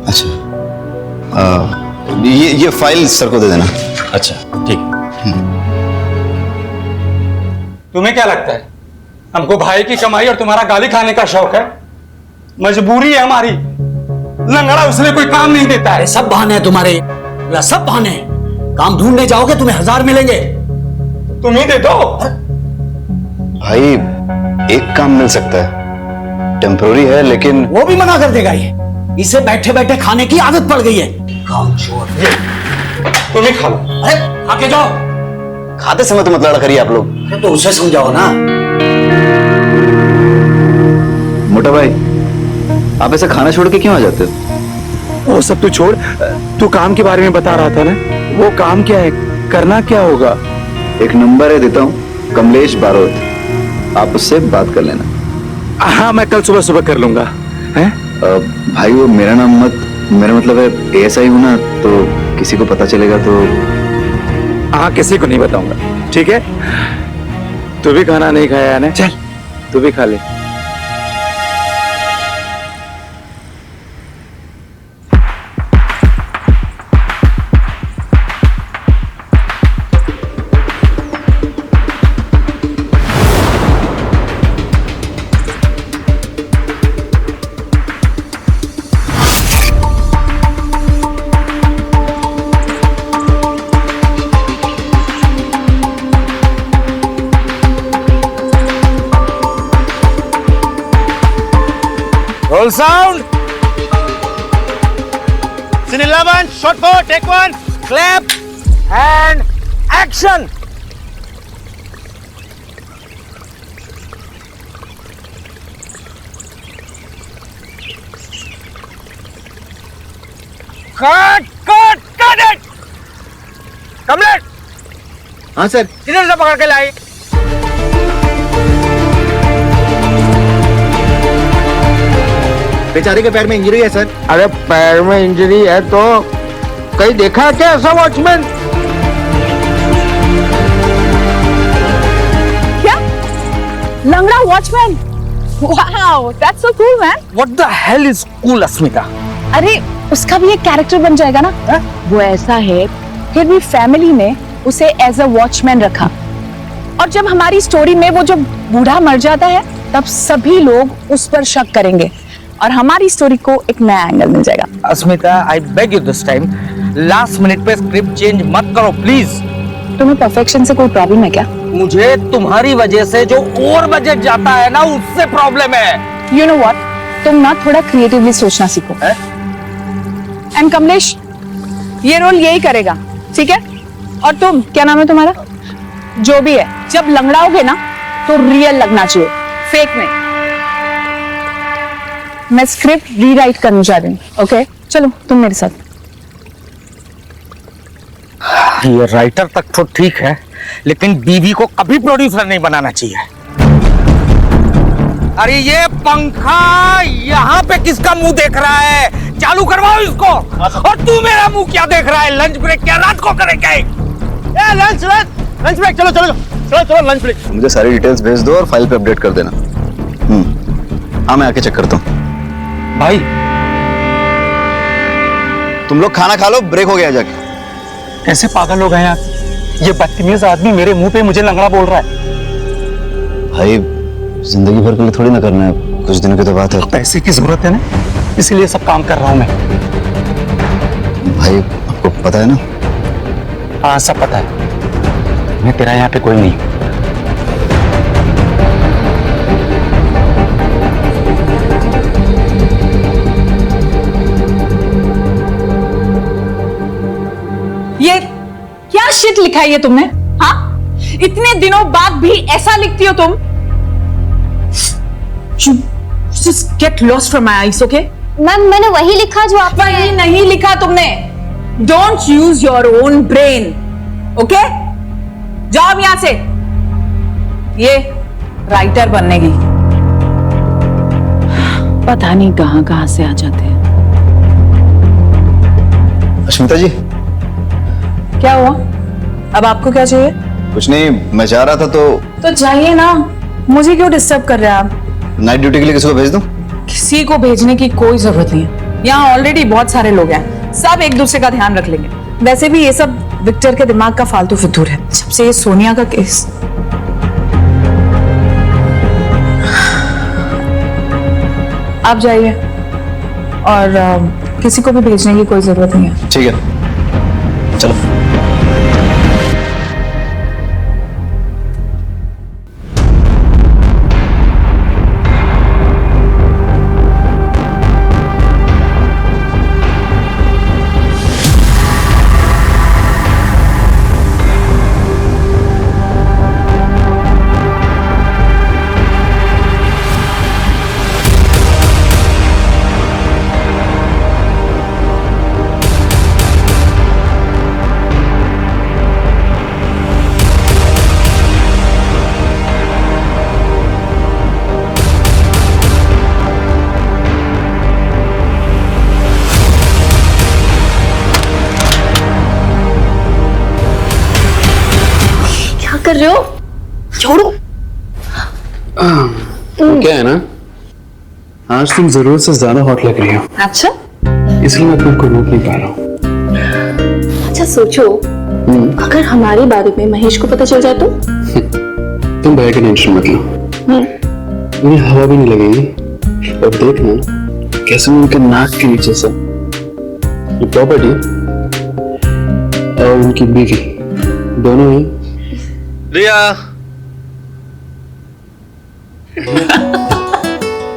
अच्छा ये file sir को दे देना। अच्छा ठीक। तुम्हें क्या लगता है हमको भाई की कमाई और तुम्हारा गाली खाने का शौक है? मजबूरी है हमारी। लंगड़ा उसने कोई काम नहीं देता है। सब बहाने हैं तुम्हारे, सब बहाने हैं। काम ढूंढने जाओगे तुम्हें 1000 मिलेंगे। तुम ही दे दो। भाई एक काम मिल सकता है, टेम्पोररी है लेकिन। वो भी मना कर देगा ये। इसे बैठे बैठे खाने की आदत पड़ गई है। काम चोर। तुम ही खा लो। अरे आके जाओ। खाते समय तो मत लड़ा करिए आप लोग। अरे तो उसे समझाओ ना। मोटा भाई आप ऐसा खाना छोड़ के क्यों आ जाते हो? वो सब तू छोड़, तू काम के बारे में बता रहा था ना। वो काम क्या है, करना क्या होगा? एक नंबर है देता हूँ, कमलेश बारोट, आप उससे बात कर लेना। हाँ मैं कल सुबह सुबह कर लूंगा। हैं? भाई वो मेरा नाम मत, मेरा मतलब है ASI हूं ना, तो किसी को पता चलेगा तो। हाँ किसी को नहीं बताऊंगा, ठीक है? तू भी खाना नहीं खाया है? चल तू भी खा ले। Roll sound. Scene 11, shot 4, take 1, clap and action. Cut it. Kamlesh. हाँ सर। किधर से पकड़ के लाई? बेचारे के पैर में इंजरी है सर। अरे पैर में इंजरी है तो कहीं देखा है क्या ऐसा वॉचमैन? क्या? लंगड़ा watchman? Wow, that's so cool man. What the hell is cool, अस्मिता? अरे उसका भी एक कैरेक्टर बन जाएगा ना। वो ऐसा है, फिर भी फैमिली ने उसे एज अ वॉचमैन रखा, और जब हमारी स्टोरी में वो जब बूढ़ा मर जाता है तब सभी लोग उस पर शक करेंगे और हमारी स्टोरी को एक नया एंगल मिल जाएगा। Asmita, I beg you this time, last minute पे स्क्रिप्ट चेंज मत करो प्लीज। तुम्हें परफेक्शन से कोई प्रॉब्लम है क्या? मुझे तुम्हारी वजह से जो ओवर बजट जाता है ना, उससे प्रॉब्लम है। यू नो व्हाट, तुम ना थोड़ा क्रिएटिवली सोचना सीखो। एंड कमलेश ये रोल यही करेगा, ठीक है? और तुम, क्या नाम है तुम्हारा? जो भी है, जब लंगड़ाओगे ना तो रियल लगना चाहिए, फेक नहीं। मैं स्क्रिप्ट रीराइट करने जा रही हूँ। ओके चलो तुम मेरे साथ। ये राइटर तक तो ठीक है, लेकिन बीवी को कभी प्रोड्यूसर नहीं बनाना चाहिए। अरे ये पंखा यहाँ पे किसका मुंह देख रहा है? चालू करवाओ इसको। और तू मेरा मुंह क्या देख रहा है? लंच ब्रेक क्या रात को करेगा? लंच ब्रेक, चलो लंच ब्रेक। मुझे सारी डिटेल्स भेज दो और फाइल पे अपडेट कर देना। हाँ मैं आके चेक करता हूँ। भाई तुम लोग खाना खा लो, ब्रेक हो गया जाके। कैसे पागल हो गए आप? ये बदतमीज आदमी मेरे मुंह पे मुझे लंगड़ा बोल रहा है। भाई जिंदगी भर के लिए थोड़ी ना करना है, कुछ दिनों की तो बात है। पैसे की जरूरत है ना, इसीलिए सब काम कर रहा हूं मैं। भाई आपको पता है ना? हाँ सब पता है, मैं तेरा यहाँ पे कोई नहीं। ये क्या शिट लिखा है ये तुमने? हाँ, इतने दिनों बाद भी ऐसा लिखती हो तुम? Just get lost from my eyes, okay? Ma'am मैंने वही लिखा जो आप। वही नहीं लिखा तुमने। Don't use your own brain, okay? जाओ अब यहां से। ये राइटर बनने की पता नहीं कहां से आ जाते हैं। अस्मिता जी। क्या हुआ? अब आपको क्या चाहिए? कुछ नहीं, मैं जा रहा था तो जाइए ना, मुझे क्यों डिस्टर्ब कर रहे हैं आप? नाइट ड्यूटी के लिए किसी को भेज दूं? किसी को भेजने की कोई जरूरत नहीं है, यहाँ ऑलरेडी बहुत सारे लोग हैं, सब एक दूसरे का ध्यान रख लेंगे। वैसे भी ये सब विक्टर के दिमाग का फालतू फितूर है, सबसे ये सोनिया का केस। आप जाइए और किसी को भी भेजने की कोई जरूरत नहीं है। ठीक है, चलो। कर रहे हो? छोड़ो। क्या है ना, आज तुम जरूरत से ज्यादा हॉट लग रही हो, अच्छा, इसलिए मैं तुमको रोक नहीं पा रहा हूँ। अच्छा सोचो, अगर हमारे बारे में महेश को पता चल जाए तो? तुम भैया की टेंशन मत लो, उन्हें हवा भी नहीं लगेगी। और देखना कैसे उनके नाक के नीचे से ये प्रॉपर्टी और उनकी बीवी दोनों ही। रिया,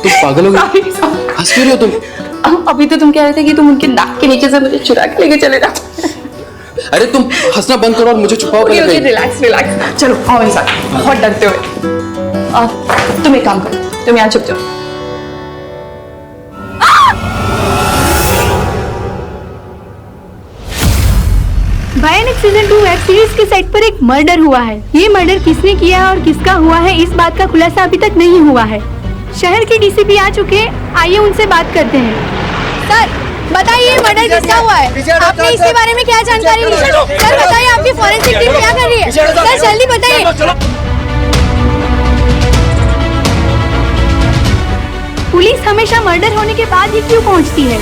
तुम पागल हो गई, हंस क्यों रही हो तुम? अभी तो तुम कह रहे थे कि तुम उनके नाक के नीचे से मुझे चुरा के लेके चले जाओ। अरे तुम हंसना बंद करो और मुझे छुपाओ पहले कहीं। रिलैक्स रिलैक्स, चलो आओ मेरे साथ, बहुत डरते हुए। तुम एक काम करो, तुम यहाँ छुप जाओ। भयानक सीजन 2 वेब सीरीज के सेट पर एक मर्डर हुआ है। ये मर्डर किसने किया है और किसका हुआ है, इस बात का खुलासा अभी तक नहीं हुआ है। शहर के डीसीपी आ चुके हैं, आइए उनसे बात करते हैं। सर बताइए, मर्डर किसका हुआ है? आपने इसके बारे में क्या जानकारी ली? सर बताइए, आपकी फॉरेंसिक टीम क्या कर रही है? सर जल्दी बताइए। पुलिस हमेशा मर्डर होने के बाद ही क्यों पहुंचती है?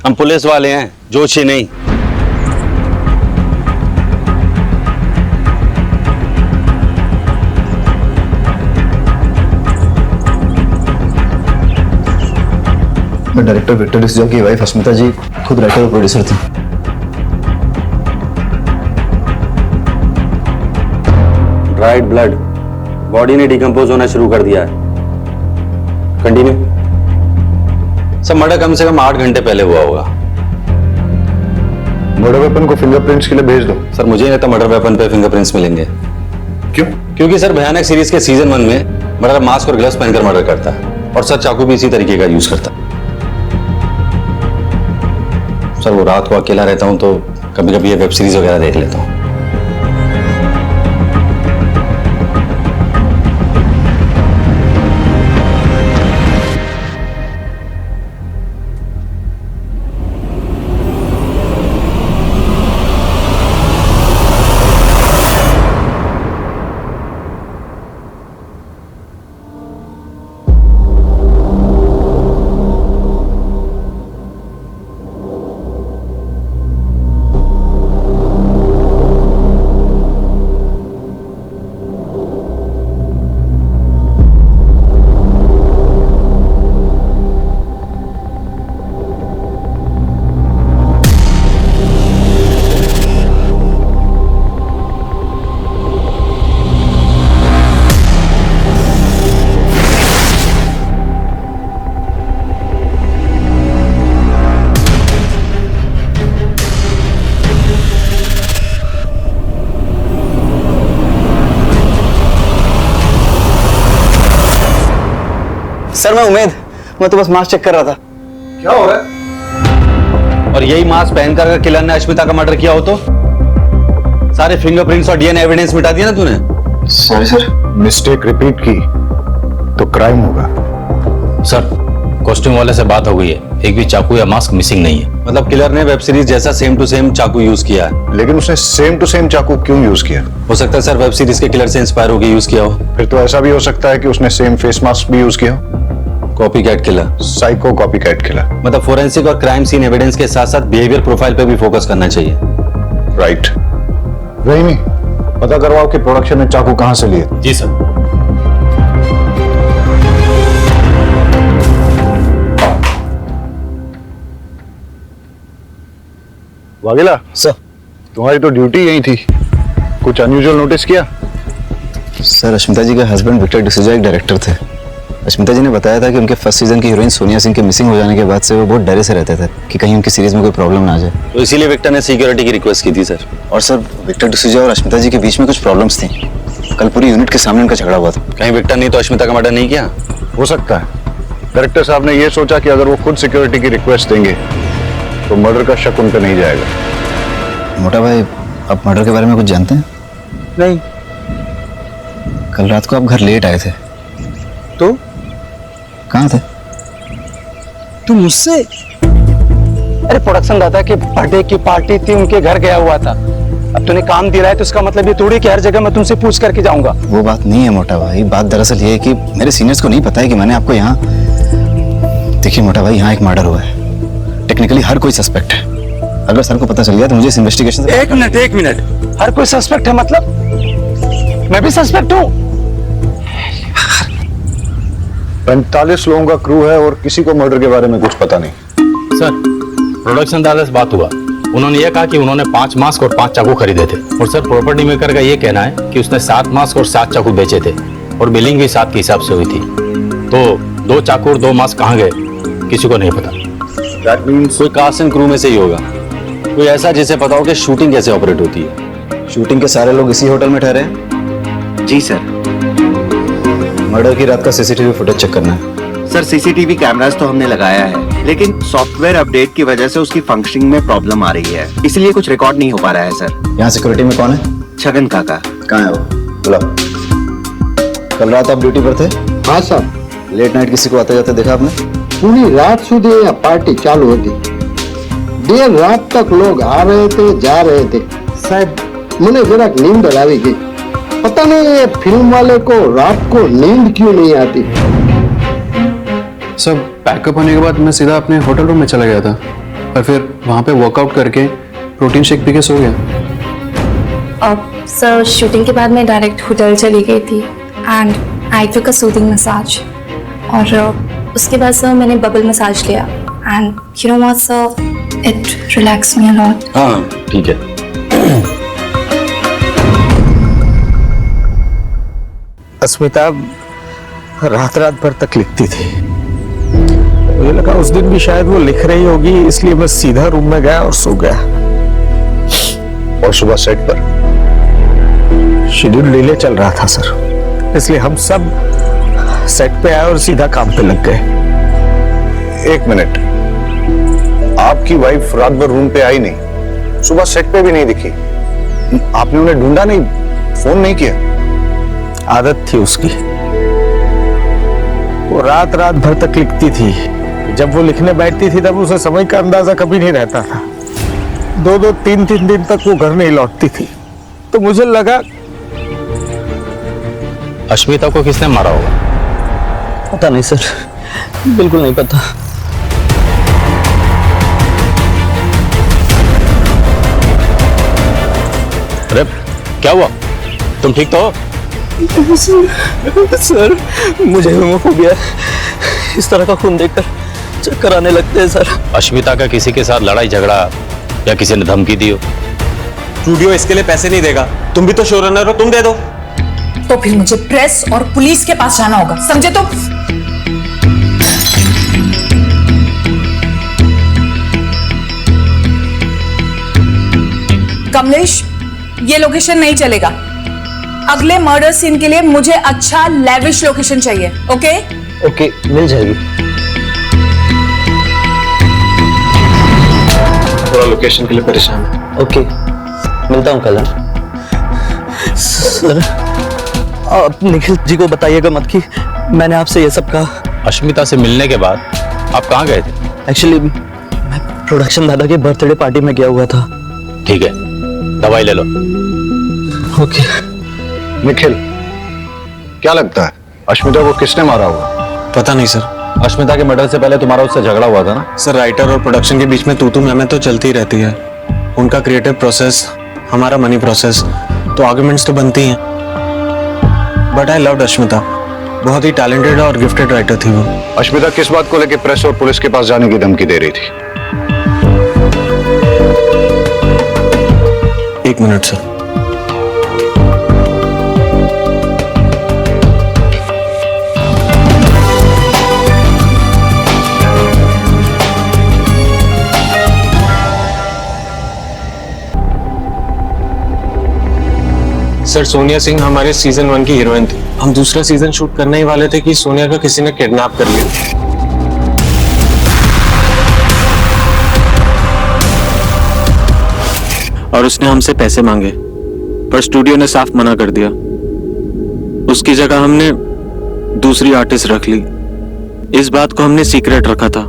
हम पुलिस वाले हैं, जोशी नहीं। डायरेक्टर विक्टर डिसूजा की वाइफ अस्मिता जी खुद राइटर और प्रोड्यूसर थी। ड्राइड ब्लड, बॉडी ने डिकम्पोज होना शुरू कर दिया है। कंटिन्यू। सर मर्डर कम से कम 8 घंटे पहले हुआ होगा। मर्डर वेपन को फिंगरप्रिंट्स के लिए भेज दो। सर मुझे नहीं लगता मर्डर वेपन पे फिंगरप्रिंट्स मिलेंगे। क्यों? क्योंकि सर भयानक सीरीज के सीजन 1 में मर्डर मास्क और ग्लव्स पहनकर मर्डर करता है, और सर चाकू भी इसी तरीके का यूज करता है। सर वो रात को अकेला रहता हूं तो कभी कभी ये वेब सीरीज वगैरह देख लेता हूं। सर मैं तो बस मास्क चेक कर रहा था। क्या हो रहा है? और यही मास्क पहनकर अगर किलर ने अश्मिता का मर्डर किया हो तो सारे फिंगरप्रिंट्स और डीएनए एविडेंस मिटा दिया ना तूने। सॉरी सर, मिस्टेक रिपीट की तो क्राइम होगा। सर कॉस्ट्यूम वाले से बात हो गई है, एक भी चाकू या मास्क मिसिंग नहीं है। मतलब किलर ने वेब सीरीज जैसा सेम टू सेम चाकू यूज किया है। लेकिन उसने सेम टू सेम चाकू क्यों यूज किया? हो सकता है सर वेब सीरीज के किलर से इंस्पायर होकर यूज किया हो। फिर तो ऐसा भी हो सकता है कि उसने सेम फेस मास्क भी यूज किया हो। Copycat killer. Psycho copycat killer. मतलब फोरेंसिक और क्राइम सीन एविडेंस के साथ साथ बिहेवियर प्रोफाइल पे भी फोकस करना चाहिए। राइट। रहीमी, पता करवाओ कि प्रोडक्शन ने चाकू कहां से लिए। जी सर। वाघेला सर, तुम्हारी तो ड्यूटी यही थी, कुछ अनयूजुअल नोटिस किया? सर, अश्मिता जी के हस्बैंड विक्टर डिसूजा एक डायरेक्टर थे। अश्मिता जी ने बताया था कि उनके फर्स्ट सीजन की हीरोइन सोनिया सिंह के मिसिंग हो जाने के बाद से वो बहुत डरे से रहते थे कि कहीं उनकी सीरीज में कोई प्रॉब्लम ना आ जाए। तो इसीलिए विक्टर ने सिक्योरिटी की रिक्वेस्ट की थी सर। और सर, विक्टर डिसूजा और अश्मिता जी के बीच में कुछ प्रॉब्लम्स थी। कल पूरी यूनिट के सामने उनका झगड़ा हुआ था। कहीं विक्टर ने तो अश्मिता का मर्डर नहीं किया? हो सकता है। डायरेक्टर साहब ने ये सोचा कि अगर वो खुद सिक्योरिटी की रिक्वेस्ट देंगे तो मर्डर का शक उन पर नहीं जाएगा। मोटा भाई, आप मर्डर के बारे में कुछ जानते हैं? नहीं। कल रात को आप घर लेट आए थे। तो कहाँ थे? तुम मुझसे? अरे प्रोडक्शन दादा के बर्थडे की पार्टी थी, उनके घर गया हुआ था। अब तूने काम दिया है तो इसका मतलब ये थोड़ी कि हर जगह मैं तुमसे पूछ करके जाऊंगा। वो बात नहीं है मोटा भाई, बात दरअसल ये है कि मेरे सीनियर्स को नहीं पता है कि मैंने आपको यहाँ। देखिए मोटा भाई, यहाँ एक मर्डर हुआ है। टेक्निकली हर कोई सस्पेक्ट है। अगर सर को पता चल गया तो मुझे इस इन्वेस्टिगेशन से। एक मिनट, हर कोई सस्पेक्ट है मतलब? मैं भी सस्पेक्ट हूँ? 45 लोगों का क्रू है और किसी को मर्डर के बारे में कुछ पता नहीं। सर, प्रोडक्शन दादा से बात हुआ। उन्होंने ये कहा कि उन्होंने 5 मास्क और 5 चाकू खरीदे थे। और सर, प्रॉपर्टी मेकर का ये कहना है कि उसने 7 मास्क और 7 चाकू बेचे थे और बिलिंग भी 7 के हिसाब से हुई थी। तो 2 चाकू और 2 मास्क कहाँ गए किसी को नहीं पता। दैट मींस कोई कास्ट एंड क्रू में से ही होगा, कोई ऐसा जिसे पता हो कि शूटिंग कैसे ऑपरेट होती है। शूटिंग के सारे लोग इसी होटल में ठहरे हैं? जी सर। मर्डर की रात का सीसीटीवी फुटेज चेक करना है। सर, सीसीटीवी कैमरास तो हमने लगाया है, लेकिन सॉफ्टवेयर अपडेट की वजह से उसकी फंक्शनिंग में प्रॉब्लम आ रही है, इसलिए कुछ रिकॉर्ड नहीं हो पा रहा है सर। यहाँ सिक्योरिटी में कौन है? छगन काका। कहाँ है वो? बुलाओ। कल रात आप ड्यूटी पर थे? हाँ सर। लेट नाइट किसी को आते जाते देखा आपने? पूरी रात सुधी यह पार्टी चालू होती। देर रात तक लोग आ रहे थे, जा रहे थे। साहब, मुझे जरा नींद आई गई। पता नहीं ये फिल्म वाले को रात को नींद क्यों नहीं आती। सब पैकअप होने के बाद मैं सीधा अपने होटल रूम में चला गया था और फिर वहाँ पे वर्कआउट करके प्रोटीन शेक पी के सो गया। सर, शूटिंग के बाद मैं डायरेक्ट होटल चली गई थी and I took a soothing massage. और उसके बाद सर मैंने बबल मसाज लिया and you know what sir, it relax me a lot. हाँ ठीक है। अस्मिता रात भर तक लिखती थी। मुझे लगा उस दिन भी शायद वो लिख रही होगी, इसलिए मैं सीधा रूम में गया और सो गया। और सुबह सेट पर शेड्यूल डिले चल रहा था सर, इसलिए हम सब सेट पे आए और सीधा काम पे लग गए। एक मिनट, आपकी वाइफ रात भर रूम पे आई नहीं, सुबह सेट पे भी नहीं दिखी, आपने उन्हें ढूंढा नहीं, फोन नहीं किया? आदत थी उसकी, वो रात भर तक लिखती थी। जब वो लिखने बैठती थी तब उसे समय का अंदाजा कभी नहीं रहता था। 2-2, 3-3 दिन तक वो घर नहीं लौटती थी। तो मुझे लगा अश्मिता को किसने मारा होगा? पता नहीं सर, बिल्कुल नहीं पता। अरे क्या हुआ? तुम ठीक तो हो? सर, मुझे हेमोफोबिया है। इस तरह का खून देखकर चक्कर आने लगते हैं सर। अश्मिता का किसी के साथ लड़ाई झगड़ा या किसी ने धमकी दी हो? स्टूडियो इसके लिए पैसे नहीं देगा। तुम भी तो शो रनर हो, तुम दे दो। तो फिर मुझे प्रेस और पुलिस के पास जाना होगा, समझे? तो कमलेश, ये लोकेशन नहीं चलेगा। अगले मर्डर सीन के लिए मुझे अच्छा लेविश लोकेशन चाहिए। ओके? ओके, मिल जाएगी। थोड़ा लोकेशन के लिए परेशान है। ओके, मिलता हूँ कल। सर, आप निखिल जी को बताइएगा मत कि मैंने आपसे ये सब कहा। अश्मिता से मिलने के बाद आप कहाँ गए थे? एक्चुअली मैं प्रोडक्शन दादा के बर्थडे पार्टी में गया हुआ था। ठीक है, दवाई ले लो। ओके। निखिल, क्या लगता है अश्मिता को किसने मारा होगा? पता नहीं सर, अश्मिता के मर्डर से पहले तुम्हारा उससे झगड़ा हुआ था ना? सर राइटर और प्रोडक्शन के बीच में तू मैं तो चलती ही रहती है। उनका क्रिएटिव प्रोसेस, हमारा मनी प्रोसेस, तो आर्गुमेंट्स तो बनती हैं। बट आई लव्ड अश्मिता, बहुत ही टैलेंटेड और गिफ्टेड राइटर थी वो। अश्मिता किस बात को लेकर प्रेस और पुलिस के पास जाने की धमकी दे रही थी? 1 minute sir. Sir Sonia Singh हमारे सीजन 1 की हीरोइन थी। हम दूसरा सीजन शूट करने ही वाले थे कि सोनिया का किसी ने किडनैप कर लिया। और उसने हमसे पैसे मांगे, पर स्टूडियो ने साफ मना कर दिया। उसकी जगह हमने दूसरी आर्टिस्ट रख ली। इस बात को हमने सीक्रेट रखा था।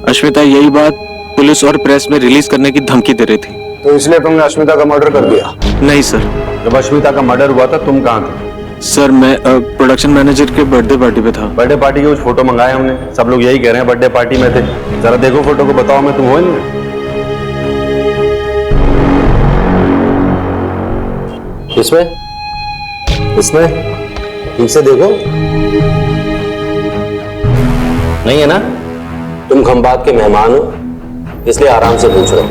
अश्मिता यही बात पुलिस और प्रेस में रिलीज करने की धमकी दे रही थी। तो इसलिए तुमने अश्मिता का मर्डर कर दिया? नहीं सर। जब अश्मिता का मर्डर हुआ था तुम कहाँ थे? सर मैं प्रोडक्शन मैनेजर के बर्थडे पार्टी पे था। बर्थडे पार्टी के कुछ फोटो मंगाए हमने, सब लोग यही कह रहे हैं बर्थडे पार्टी में थे। जरा देखो फोटो को, बताओ मैं तुम हो नहीं? इसमें ठीक से देखो, नहीं है ना? तुम खंबात के मेहमान हो, इसलिए आराम से पूछ रहे हो।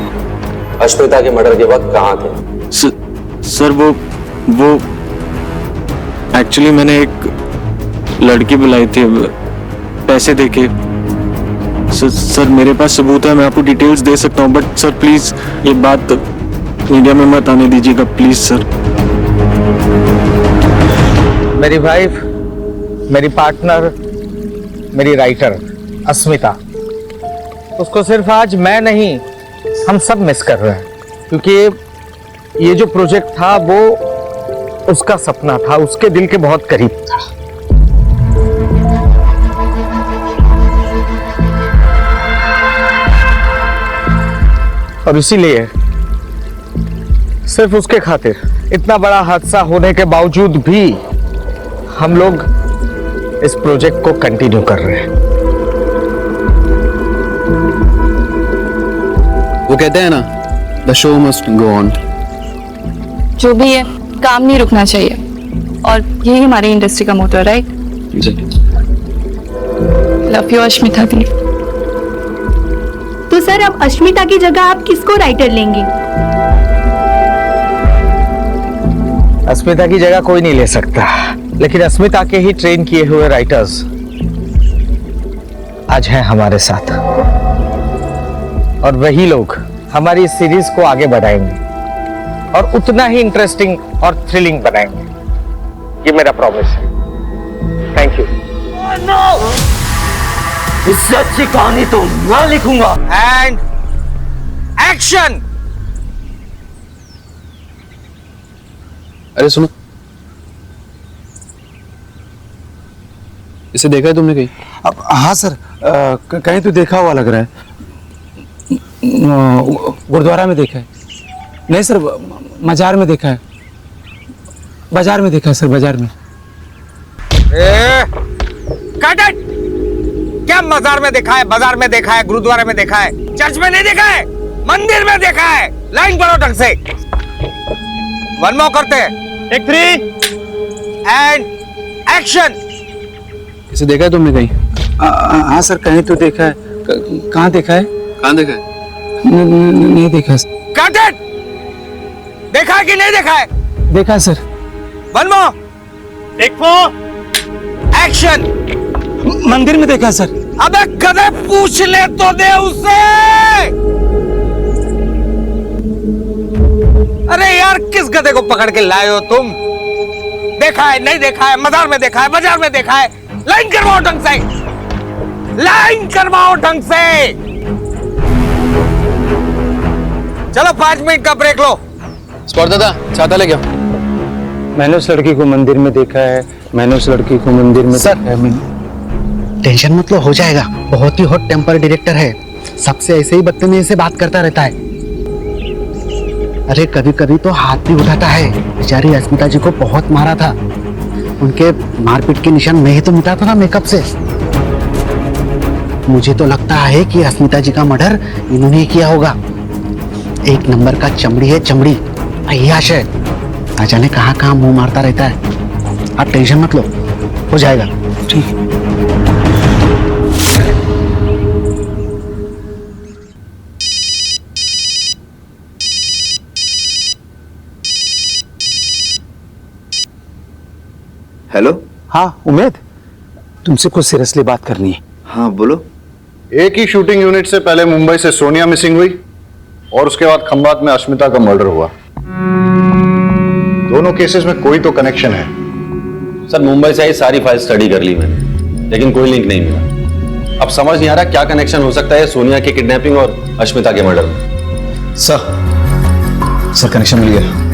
अश्मिता के मर्डर के वक्त कहाँ थे? सर वो एक्चुअली मैंने एक लड़की बुलाई थी पैसे देके। सर मेरे पास सबूत है, मैं आपको डिटेल्स दे सकता हूँ, बट सर प्लीज ये बात मीडिया में मत आने दीजिएगा प्लीज सर। मेरी वाइफ, मेरी पार्टनर, मेरी राइटर अस्मिता, उसको सिर्फ आज मैं नहीं हम सब मिस कर रहे हैं, क्योंकि ये जो प्रोजेक्ट था वो उसका सपना था, उसके दिल के बहुत करीब था। और इसीलिए सिर्फ उसके खातिर इतना बड़ा हादसा होने के बावजूद भी हम लोग इस प्रोजेक्ट को कंटिन्यू कर रहे हैं। वो कहते हैं ना, the show must go on. जो भी है, काम नहीं रुकना चाहिए, और यही हमारी इंडस्ट्री का मोटो है, राइट? लव यू अश्मिता दी। तो सर अब अश्मिता की जगह आप किसको राइटर लेंगे? अस्मिता की जगह कोई नहीं ले सकता, लेकिन अस्मिता के ही ट्रेन किए हुए राइटर्स आज हैं हमारे साथ, और वही लोग हमारी सीरीज को आगे बढ़ाएंगे और उतना ही इंटरेस्टिंग और थ्रिलिंग बनाएंगे। ये मेरा प्रॉमिस है। Thank you. इससे अच्छी कहानी तो मैं लिखूंगा। And action. अरे सुनो, इसे देखा है तुमने कहीं? अब हाँ सर, कहीं तो देखा हुआ लग रहा है। गुरुद्वारा में देखा है। नहीं सर, मजार में देखा है। बाजार में देखा है सर, बाजार में। Cut it! क्या मजार में देखा है, बाजार में देखा है, गुरुद्वारा में देखा है, चर्च में नहीं देखा है, मंदिर में देखा है। लाइन पढ़ो ढंग से। वन मोर करते हैं। Take 3 and action. इसे देखा है तुमने कहीं? हाँ सर, कहीं तो देखा है। कहाँ देखा है? कहाँ देखा है? नहीं देखा। Cut it! देखा है कि नहीं देखा है? देखा है sir. One more. Take 4 action. मंदिर में देखा है सर। अबे गधे, पूछ ले तो दे उससे। अरे यार, किस गधे को पकड़ के लाए हो तुम? देखा है, नहीं देखा है, मजार में देखा है, बाजार में देखा है। लाइन करवाओ ढंग से, लाइन करवाओ ढंग से। चलो 5 मिनट का ब्रेक लो। स्पॉट दादा, छाता ले गया। मैंने उस लड़की को मंदिर में देखा है। मैंने उस लड़की को मंदिर में सर, देखा है। मैंने टेंशन मत लो, हो जाएगा। बहुत ही हॉट टेम्पर डायरेक्टर है, सबसे ऐसे ही बदतमीजी से बात करता रहता है। अरे कभी कभी तो हाथ भी उठाता है। बेचारी अस्मिता जी को बहुत मारा था, उनके मारपीट के निशान मैं ही तो मिटाता था मेकअप से। मुझे तो लगता है कि अस्मिता जी का मर्डर इन्होंने ही किया होगा। एक नंबर का चमड़ी है, चमड़ी अय्याश है, ना जाने कहाँ कहाँ मुंह मारता रहता है। आप टेंशन मत लो, हो जाएगा। ठीक है। हेलो। हाँ उमेद, तुमसे कुछ सीरियसली बात करनी है। हाँ बोलो। एक ही शूटिंग यूनिट से पहले मुंबई से सोनिया मिसिंग हुई और उसके बाद खंबात में अस्मिता का मर्डर हुआ। दोनों केसेस में कोई तो कनेक्शन है। सर मुंबई से आई सारी फाइल स्टडी कर ली मैंने, लेकिन कोई लिंक नहीं मिला। अब समझ नहीं आ रहा क्या कनेक्शन हो सकता है सोनिया की किडनैपिंग और अस्मिता के मर्डर में। सर कनेक्शन मिल गया।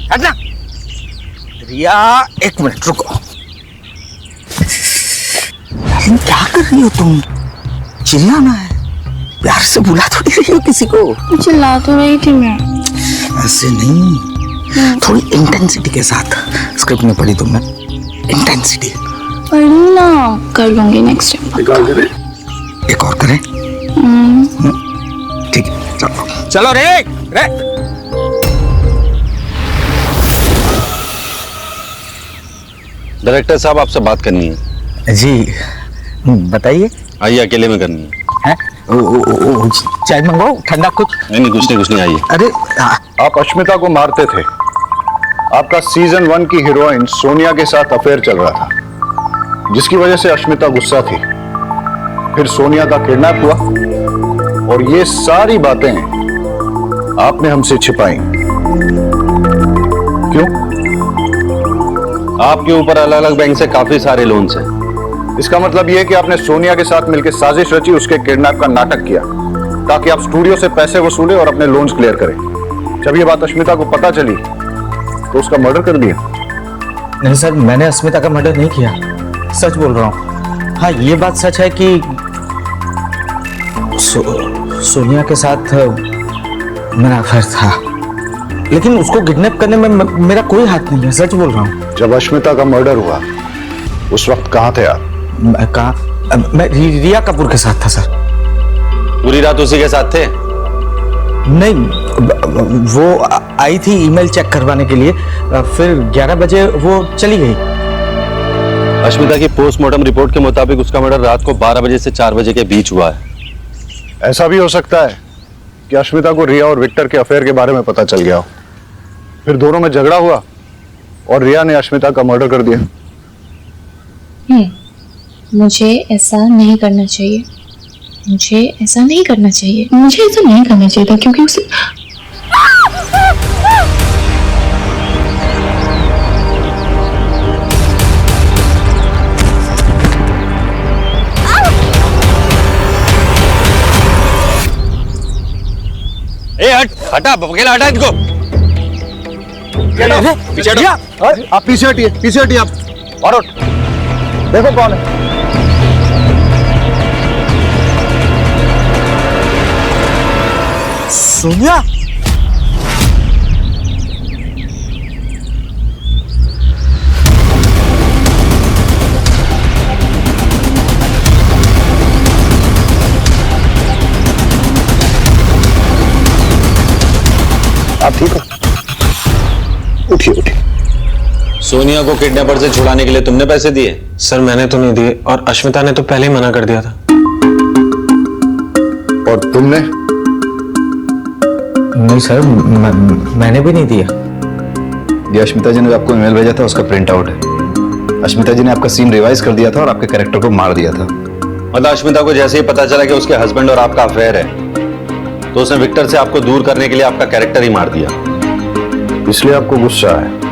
हटना। रिया एक मिनट रुको। क्या कर रही हो तुम? चिल्लाना है, प्यार से बुला थोड़ी रही हो किसी को। चिल्ला तो रही थी मैं। ऐसे नहीं, थोड़ी इंटेंसिटी के साथ। स्क्रिप्ट में पढ़ी तुमने इंटेंसिटी? पढ़ी ना, कर लूंगी नेक्स्ट टाइम। एक और करें? ठीक है चलो चलो रे रे। डायरेक्टर साहब आपसे बात करनी है। जी बताइए। आइए, अकेले में करनी है। चाय मंगाओ, ठंडा कुछ? नहीं कुछ नहीं आइए। अरे आप अस्मिता को मारते थे। आपका सीजन 1 की हीरोइन सोनिया के साथ अफेयर चल रहा था, जिसकी वजह से अस्मिता गुस्सा थी। फिर सोनिया का किडनैप हुआ और ये सारी बातें आपने हमसे छिपाई। क्यों? आपके ऊपर अलग अलग बैंक से काफी सारे लोन्स हैं। इसका मतलब यह है कि आपने सोनिया के साथ मिलकर साजिश रची, उसके किडनैप का नाटक किया ताकि आप स्टूडियो से पैसे वसूले और अपने लोन्स क्लियर करें। जब ये बात अस्मिता को पता चली तो उसका मर्डर कर दिया। नहीं सर, मैंने अस्मिता का मर्डर नहीं किया, सच बोल रहा हूँ। हाँ ये बात सच है कि सोनिया के साथ मेरा अफेयर था, लेकिन उसको किडनैप करने में मेरा कोई हाथ नहीं है, सच बोल रहा हूँ। जब अस्मिता का मर्डर हुआ उस वक्त कहाँ थे आप? मैं रिया कपूर के साथ था सर। पूरी रात उसी के साथ थे? नहीं, वो आई थी ईमेल चेक करवाने के लिए, फिर 11 बजे वो चली गई। अस्मिता की पोस्टमार्टम रिपोर्ट के मुताबिक उसका मर्डर रात को 12 बजे से 4 बजे के बीच हुआ है। ऐसा भी हो सकता है कि अस्मिता को रिया और विक्टर के अफेयर के बारे में पता चल गया हो, फिर दोनों में झगड़ा हुआ और रिया ने अस्मिता का मर्डर कर दिया। मुझे ऐसा नहीं करना चाहिए, मुझे ऐसा नहीं करना चाहिए, मुझे ऐसा नहीं करना चाहिए था, क्योंकि उसे हटा बकेला, हटा इनको। पीछे हटो। आप पीछे हटिए आप। और उठ, देखो कौन है। सोनिया? आप ठीक हो? उठिए। सोनिया को किडनैपर से छुड़ाने के लिए तुमने पैसे दिए? सर मैंने तो नहीं दिए, और अस्मिता ने तो पहले ही मना कर दिया था। और तुमने? नहीं सर, मैंने भी नहीं दिया। ये अस्मिता जी ने आपको ईमेल भेजा था, उसका प्रिंट आउट है। अस्मिता जी ने आपका सीन रिवाइज कर दिया था और आपके कैरेक्टर को मार दिया था। मतलब अस्मिता को जैसे ही पता चला कि उसके हस्बैंड और आपका अफेयर है, तो उसने विक्टर से आपको दूर करने के लिए आपका कैरेक्टर ही मार दिया। इसलिए आपको गुस्सा आया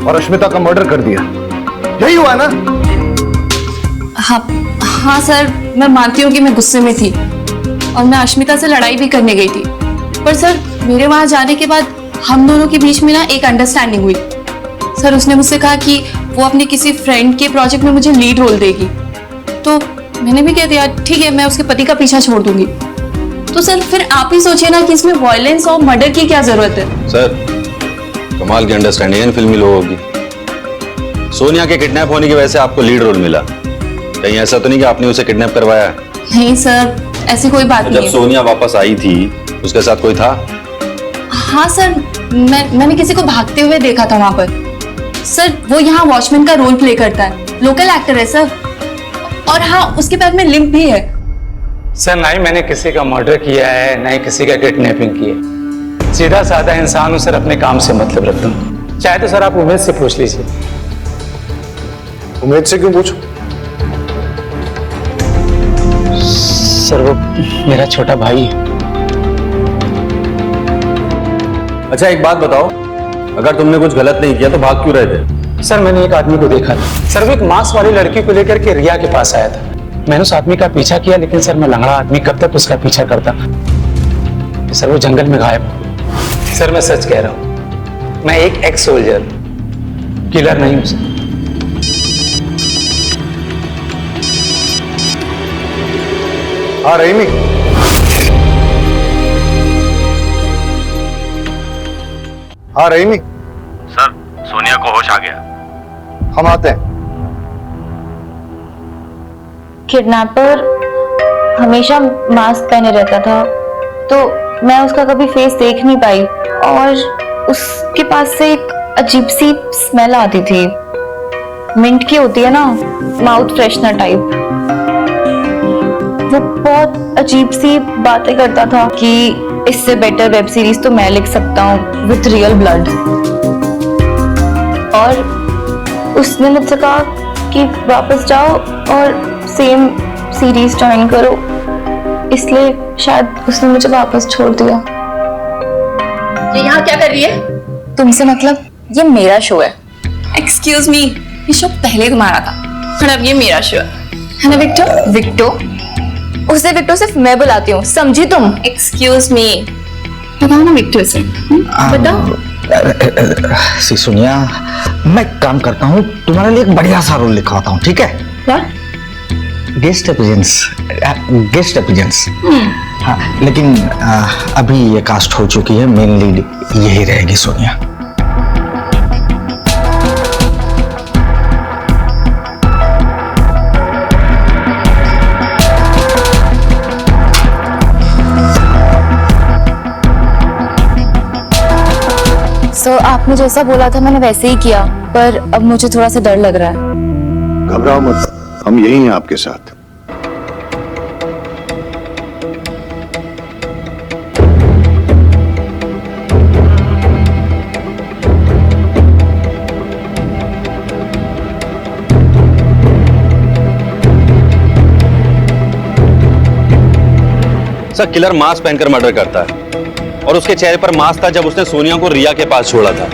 और अस्मिता का मर्डर कर दिया, यही हुआ ना? हाँ सर, मैं मानती हूँ कि मैं गुस्से में थी और मैं अस्मिता से लड़ाई भी करने गई थी, पर सर मेरे वहां जाने के बाद हम दोनों के बीच में ना एक अंडरस्टैंडिंग हुई। सर उसने मुझसे कहा कि वो अपने किसी फ्रेंड के प्रोजेक्ट में मुझे लीड रोल देगी, तो मैंने भी कह दिया ठीक है, मैं उसके पति का पीछा छोड़ दूंगी। तो सर फिर आप ही सोचिए ना कि इसमें वायलेंस और मर्डर की क्या जरूरत है। सर कमाल की अंडरस्टैंडिंग है फिल्मी लोगों की। सोनिया के किडनैप होने की वजह से आपको लीड रोल मिला, कहीं ऐसा तो नहीं कि आपने उसे किडनैप करवाया? नहीं सर, ऐसी कोई बात नहीं जब है। सोनिया वापस आई थी उसके साथ कोई था? हाँ सर, मैंने किसी को भागते हुए देखा था वहां पर। सर वो यहाँ वॉचमैन का रोल प्ले करता है, लोकल एक्टर है सर। और हाँ, उसके पैर में लिंप भी है। सर ना ही मैंने किसी का मर्डर किया है, ना ही किसी का किडनैपिंग की है। सीधा साधा इंसान हूं सर, अपने काम से मतलब रखता हूँ। चाहे तो सर आप उमेद से पूछ लीजिए। उमेद से क्यों पूछो? सर वो मेरा छोटा भाई है। अच्छा एक बात बताओ, अगर तुमने कुछ गलत नहीं किया तो भाग क्यों रहे थे? सर मैंने एक आदमी को देखा था सर, वो एक मास्क वाली लड़की को लेकर के रिया के पास आया था। मैंने उस आदमी का पीछा किया, लेकिन सर मैं लंगड़ा आदमी कब तक उसका पीछा करता। सर वो जंगल में गायब हो गया। सर मैं सच कह रहा हूं, मैं एक एक्स सोल्जर किलर नहीं हूं सर। हाँ रहीमी, हाँ रहीमी। सर सोनिया को होश आ गया। हम आते हैं। किडनैपर हमेशा मास्क पहने रहता था, तो मैं उसका कभी फेस देख नहीं पाई, और उसके पास से एक अजीब सी स्मेल आती थी, मिंट की होती है ना, माउथ फ्रेशनर टाइप। वो बहुत अजीब सी बातें करता था कि इससे बेटर वेब सीरीज तो मैं लिख सकता हूँ विथ रियल ब्लड। और उसने मुझसे कहा कि वापस जाओ और सेम सीरीज ज्वाइन करो, इसलिए शायद उसने मुझे वापस छोड़ दिया। ये यहाँ क्या कर रही है? तुमसे मतलब? ये मेरा शो है। एक्सक्यूज मी, ये शो पहले तुम्हारा था और अब ये मेरा शो है ना विक्टर? विक्टो? उसे विक्टो सिर्फ मैं बुलाती हूँ, समझी तुम? एक्सक्यूज मी, बताओ ना विक्टर से। बताओ। सोनिया, मैं काम करता हूँ, तुम्हारे लिए एक बढ़िया सा रोल लिखवाता हूँ, ठीक है? क्या? Guest appearance. हाँ, लेकिन अभी ये कास्ट हो चुकी है, मेन लीड यही रहेगी सोनिया। आपने जैसा बोला था मैंने वैसे ही किया, पर अब मुझे थोड़ा सा डर लग रहा है। घबराओ मत, हम यही हैं आपके साथ। सर किलर मास्क पहनकर मर्डर करता है, और उसके चेहरे पर मास्क था जब उसने सोनिया को रिया के पास छोड़ा था।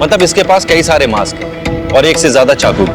मतलब इसके पास कई सारे मास्क हैं और एक से ज्यादा चाकू।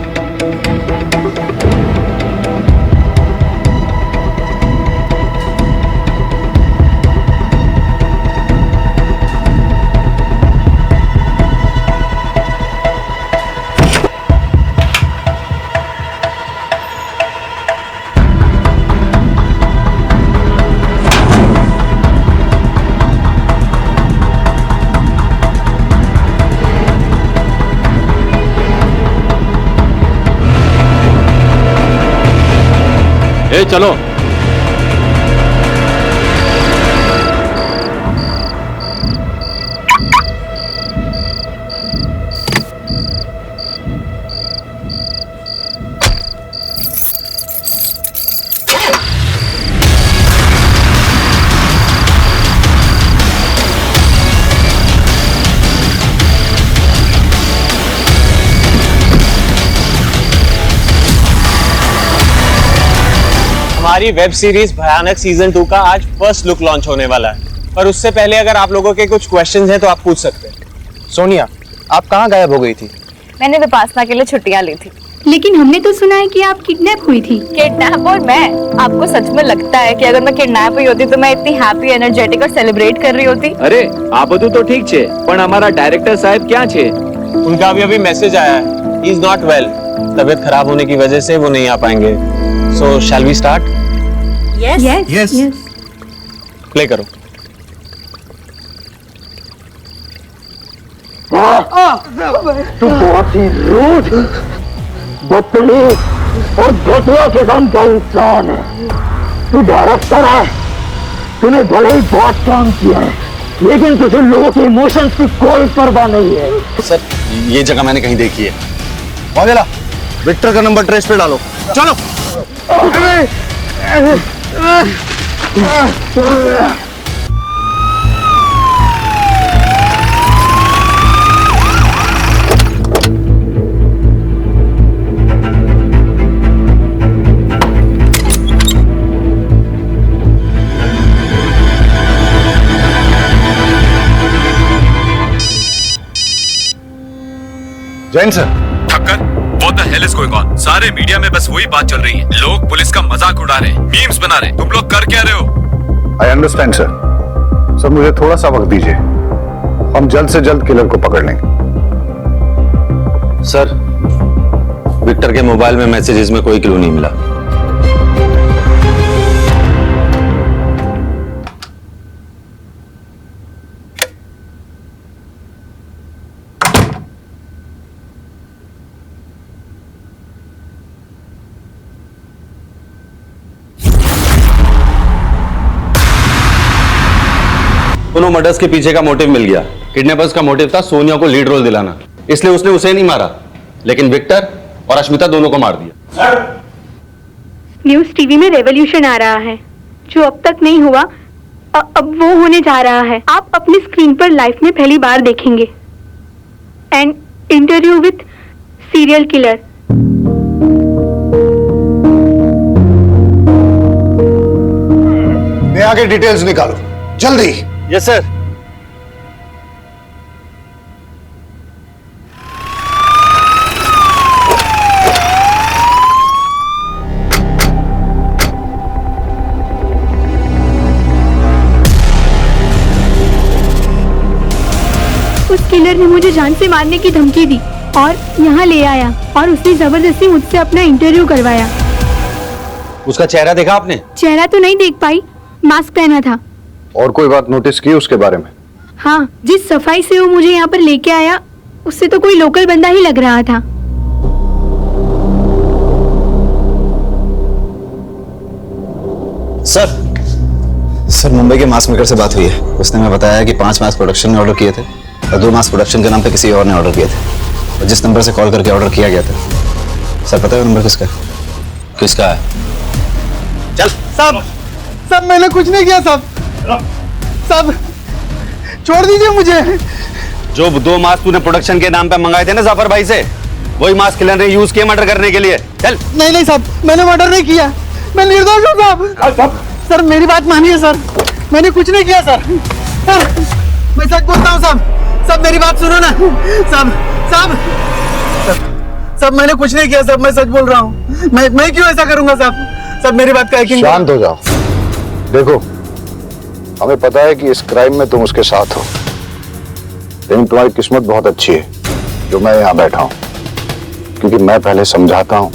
ए चलो। हमारी वेब सीरीज भयानक सीजन 2 का आज फर्स्ट लुक लॉन्च होने वाला है, पर उससे पहले अगर आप लोगों के कुछ क्वेश्चंस हैं तो आप पूछ सकते हैं। सोनिया, आप कहाँ गायब हो गई थी? मैंने विपासना के लिए छुट्टियां ली थी। लेकिन हमने तो सुना है कि आप किडनैप हुई थी। किडनैप और मैं? आपको सच में लगता है कि अगर मैं किडनैप हुई होती तो मैं इतनी हैप्पी, एनर्जेटिक और सेलिब्रेट कर रही होती? अरे आप બધું तो ठीक छे, पर हमारा डायरेक्टर साहब क्या छे? उनका अभी मैसेज आया है, ही इज नॉट वेल, तबीयत खराब होने की वजह से वो नहीं आ पाएंगे। So shall we start? Yes. Play करो। तू बहुत ही रूड, बदतमीज और घटिया किस्म का इंसान है। तू डायरेक्टर है, तूने भले ही बहुत काम किया है, लेकिन तुझे लोगों के इमोशंस की कोई परवाह नहीं है। सर ये जगह मैंने कहीं देखी है। वागेला, विक्टर का नंबर ट्रेस पे डालो। चलो। Jain sir. Thakkar, what the hell is going on? सारे मीडिया में बस वही बात चल रही है। लोग पुलिस का मजाक उड़ा रहे हैं, मीम्स बना रहे हैं। तुम लोग कर क्या रहे हो? I understand sir. सर मुझे थोड़ा सा वक्त दीजिए, हम जल्द से जल्द किलर को पकड़ लेंगे। सर विक्टर के मोबाइल में मैसेजेस में कोई क्लू नहीं मिला। दोनों मर्डर्स के पीछे का मोटिव मिल गया। किडनैपर्स का मोटिव था सोनिया को लीड रोल दिलाना, इसलिए उसने उसे नहीं मारा, लेकिन विक्टर और अश्मिता दोनों को मार दिया। न्यूज़ टीवी में रेवोल्यूशन आ रहा है, जो अब तक नहीं हुआ अब वो होने जा रहा है। आप अपनी स्क्रीन पर लाइफ में पहली बार देखेंगे an interview with serial killer. मैं आगे डिटेल्स निकालो जल्दी। Yes sir. उस किलर ने मुझे जान से मारने की धमकी दी और यहाँ ले आया और उसने जबरदस्ती मुझसे अपना इंटरव्यू करवाया। उसका चेहरा देखा आपने? चेहरा तो नहीं देख पाई, मास्क पहना था। और कोई बात नोटिस की उसके बारे में? हाँ, जिस सफाई से वो मुझे यहाँ पर लेके आया उससे तो कोई लोकल बंदा ही लग रहा था। सर मुंबई के मास मेकर से बात हुई है। उसने हमें बताया कि 5 मास प्रोडक्शन में ऑर्डर किए थे और 2 मास प्रोडक्शन के नाम पे किसी और ने ऑर्डर किए थे, और जिस नंबर से कॉल करके ऑर्डर किया गया था, सर पता है वो नंबर किसका है? किसका है? चल सब मैंने कुछ नहीं किया सब छोड़ दीजिए मुझे। जो 2 मास्क तूने प्रोडक्शन के नाम पे मंगाए थे ना जाफर भाई से, वही मास्क किलर ने यूज किए मर्डर करने के लिए। चल। नहीं साहब, मैंने मर्डर नहीं किया, मैं निर्दोष हूँ साहब। सर मेरी बात मानिए सर, मैंने कुछ नहीं किया सर। मैं सच बोलता हूँ साहब, मेरी बात सुनो ना साहब, मैंने कुछ नहीं किया साहब, मैं सच बोल रहा हूँ। मैं क्यों ऐसा करूंगा साहब, मेरी बात का यकीन। शांत हो जाओ। देखो हमें पता है कि इस क्राइम में तुम उसके साथ हो, लेकिन तुम्हारी किस्मत बहुत अच्छी है जो मैं यहाँ बैठा हूँ, क्योंकि मैं पहले समझाता हूँ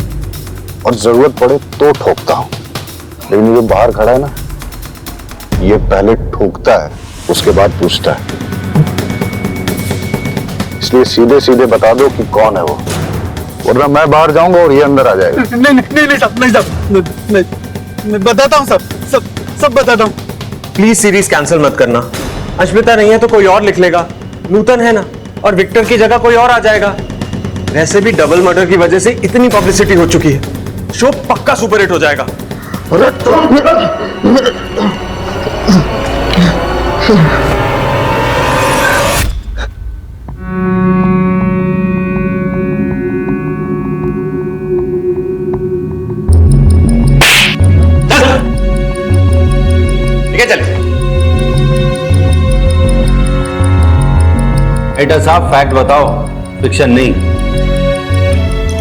और जरूरत पड़े तो ठोकता हूँ, लेकिन ये बाहर खड़ा है ना, ये पहले ठोकता है उसके बाद पूछता है। इसलिए सीधे सीधे बता दो कि कौन है वो, वरना मैं बाहर जाऊंगा और ये अंदर आ जाएगा। नहीं साहब, मैं बताता हूँ सब बताता हूँ। प्लीज सीरीज कैंसिल मत करना। अश्मिता नहीं है तो कोई और लिख लेगा, नूतन है ना, और विक्टर की जगह कोई और आ जाएगा। वैसे भी डबल मर्डर की वजह से इतनी पब्लिसिटी हो चुकी है, शो पक्का सुपरहिट हो जाएगा। अरे चल एडा साहब, फैक्ट बताओ, फिक्शन नहीं।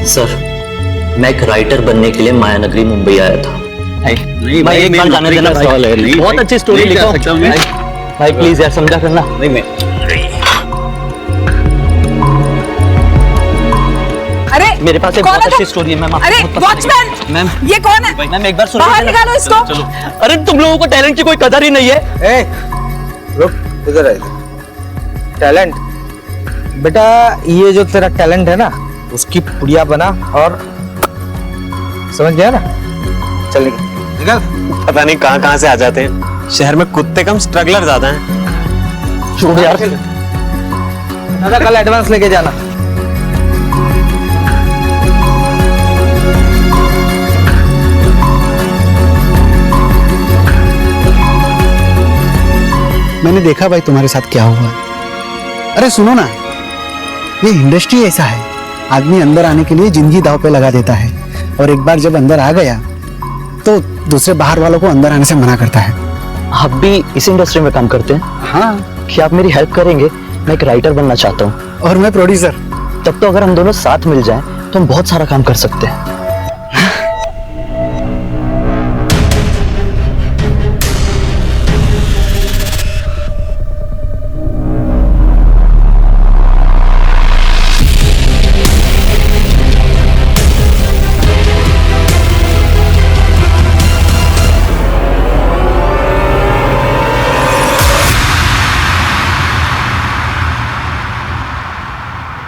सर मैं एक राइटर बनने के लिए मायानगरी मुंबई आया था। नहीं भाई, एक बार जाने देना सवाल है। बहुत अच्छी स्टोरी लिखो भाई, प्लीज यार समझा करना। नहीं मैं अरे मेरे पास एक कौन बहुत है अच्छी तू? स्टोरी है मैम। अरे वॉचमैन, मैम ये कौन है? मैम एक बार बाहर निकालो इसको। अरे तुम लोगों को टैलेंट की कोई कदर ही नहीं है। रुक इधर आए। टैलेंट बेटा, ये जो तेरा टैलेंट है ना, उसकी पुड़िया बना और समझ गया ना। चल निकल। पता नहीं कहाँ से आ जाते हैं। शहर में कुत्ते कम स्ट्रगलर ज्यादा हैं। छोड़ यार, दादा कल एडवांस लेके जाना। मैंने देखा भाई तुम्हारे साथ क्या हुआ है। अरे सुनो ना, ये इंडस्ट्री ऐसा है, आदमी अंदर आने के लिए जिंदगी दांव पे लगा देता है, और एक बार जब अंदर आ गया तो दूसरे बाहर वालों को अंदर आने से मना करता है। आप भी इस इंडस्ट्री में काम करते हैं? हाँ। क्या आप मेरी हेल्प करेंगे? मैं एक राइटर बनना चाहता हूँ। और मैं प्रोड्यूसर। तब तो अगर हम दोनों साथ मिल जाएं तो हम बहुत सारा काम कर सकते हैं।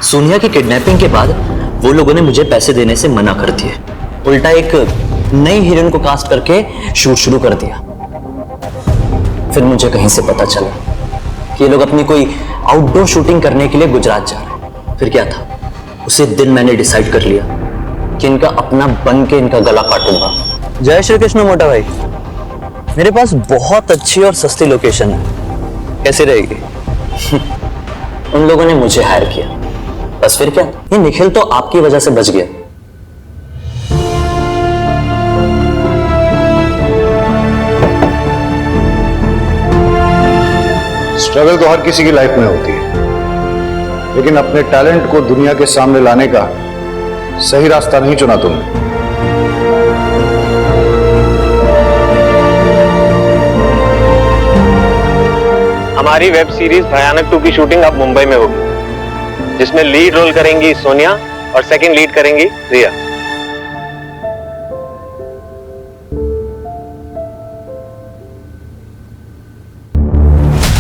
सोनिया की किडनैपिंग के बाद वो लोगों ने मुझे पैसे देने से मना कर दिए, उल्टा एक नई हीरोइन को कास्ट करके शूट शुरू कर दिया। फिर मुझे कहीं से पता चला कि ये लोग अपनी कोई आउटडोर शूटिंग करने के लिए गुजरात जा रहे हैं। फिर क्या था, उसी दिन मैंने डिसाइड कर लिया कि इनका अपना बन के इनका गला काटूंगा। जय श्री कृष्ण मोटा भाई, मेरे पास बहुत अच्छी और सस्ती लोकेशन है, कैसी रहेगी? उन लोगों ने मुझे हायर किया, बस फिर क्या, ये निखिल तो आपकी वजह से बच गया। स्ट्रगल तो हर किसी की लाइफ में होती है, लेकिन अपने टैलेंट को दुनिया के सामने लाने का सही रास्ता नहीं चुना तुमने। हमारी वेब सीरीज भयानक 2 की शूटिंग अब मुंबई में होगी, जिसमें लीड रोल करेंगी सोनिया और सेकंड लीड करेंगी रिया।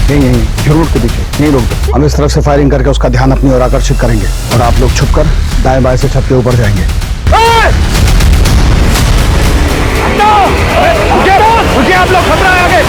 नहीं रोड के पीछे नहीं रोक, हम इस तरफ से फायरिंग करके उसका ध्यान अपनी ओर आकर्षित करेंगे और आप लोग छुपकर दाएं बाएं से छत के ऊपर जाएंगे। आप लोग खतरा है आगे।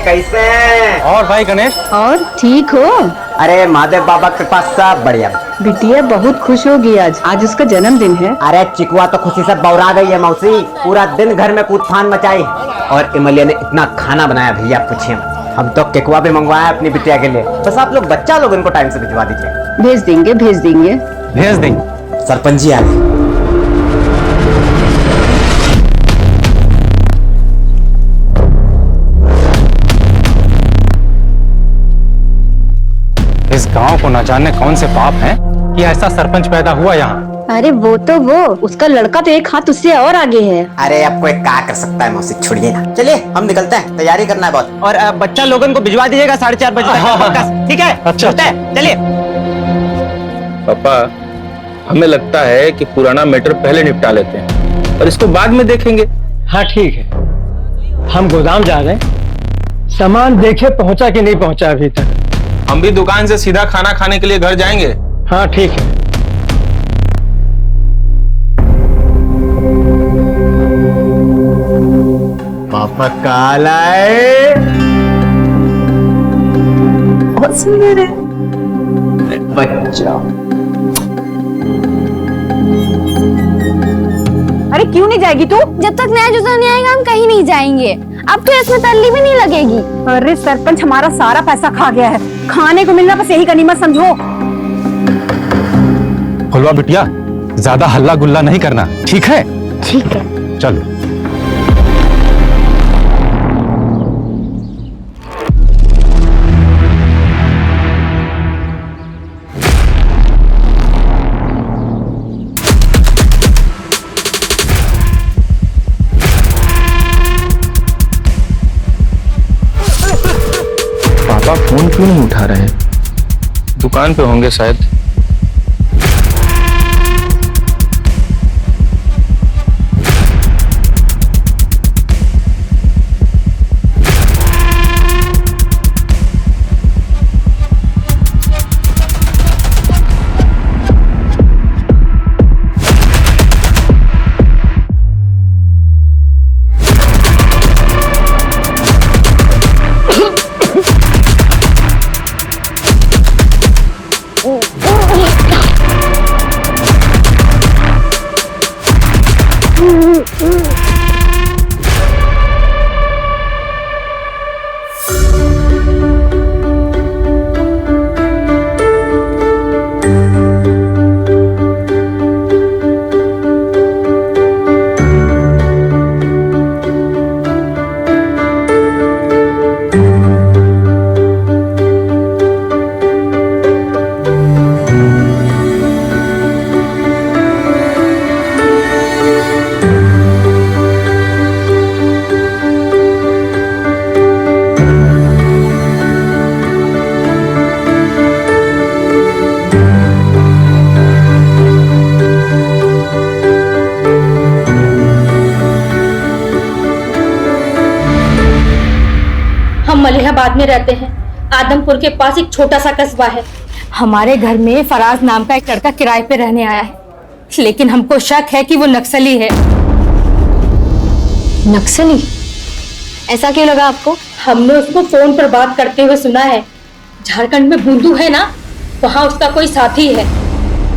कैसे हैं? और भाई गणेश? और ठीक हो? अरे महादेव बाबा के पास सब बढ़िया। बिटिया बहुत खुश होगी आज उसका जन्मदिन है। अरे चिकुआ तो खुशी से बौरा गई है मौसी, पूरा दिन घर में कूदफान मचाई। और इमलिया ने इतना खाना बनाया भैया पूछिए, हम तो केकुआ भी मंगवाया अपनी बिटिया के लिए। बस आप लोग बच्चा लोग इनको टाइम से भिजवा दीजिए। भेज देंगे भेज देंगे भेज देंगे। सरपंच जी आ गए। इस गांव को न जाने कौन से पाप हैं कि ऐसा सरपंच पैदा हुआ यहाँ। अरे वो तो वो, उसका लड़का तो एक हाथ उससे और आगे है। अरे अब कोई क्या कर सकता है मौसी, छोड़िए ना। चलिए हम निकलते हैं, तैयारी करना है बहुत। और बच्चा लोगन को भिजवा दीजिएगा 4:30 बजे तक। ठीक है? अच्छा चलिए। पापा, हमें लगता है कि पुराना मैटर पहले निपटा लेते हैं और इसको बाद में देखेंगे। हाँ ठीक है, हम गोदाम जा रहे हैं, सामान देखे पहुंचा कि नहीं पहुंचा अभी तक। हम भी दुकान से सीधा खाना खाने के लिए घर जाएंगे। हाँ ठीक है। पापा काला है, बहुत सुंदर है बच्चा। अरे क्यों नहीं जाएगी तू? जब तक नया जूता नहीं आएगा हम कहीं नहीं जाएंगे। अब तो इसमें तल्ली भी नहीं लगेगी। अरे सरपंच हमारा सारा पैसा खा गया है, खाने को मिलना बस यही गनीमत समझो। फुलवा बिटिया, ज्यादा हल्ला गुल्ला नहीं करना, ठीक है? ठीक है। चलो। पापा फोन क्यों नहीं उठा रहे? दुकान पे होंगे शायद। मलिहाबाद में रहते हैं। आदमपुर के पास एक छोटा सा कस्बा है। हमारे घर में फराज नाम का एक लड़का किराए पे रहने आया है, लेकिन हमको शक है कि वो नक्सली है। नक्सली? ऐसा क्यों लगा आपको? हमने उसको फोन पर बात करते हुए सुना है। झारखंड में बूंदू है ना, वहाँ उसका कोई साथी है।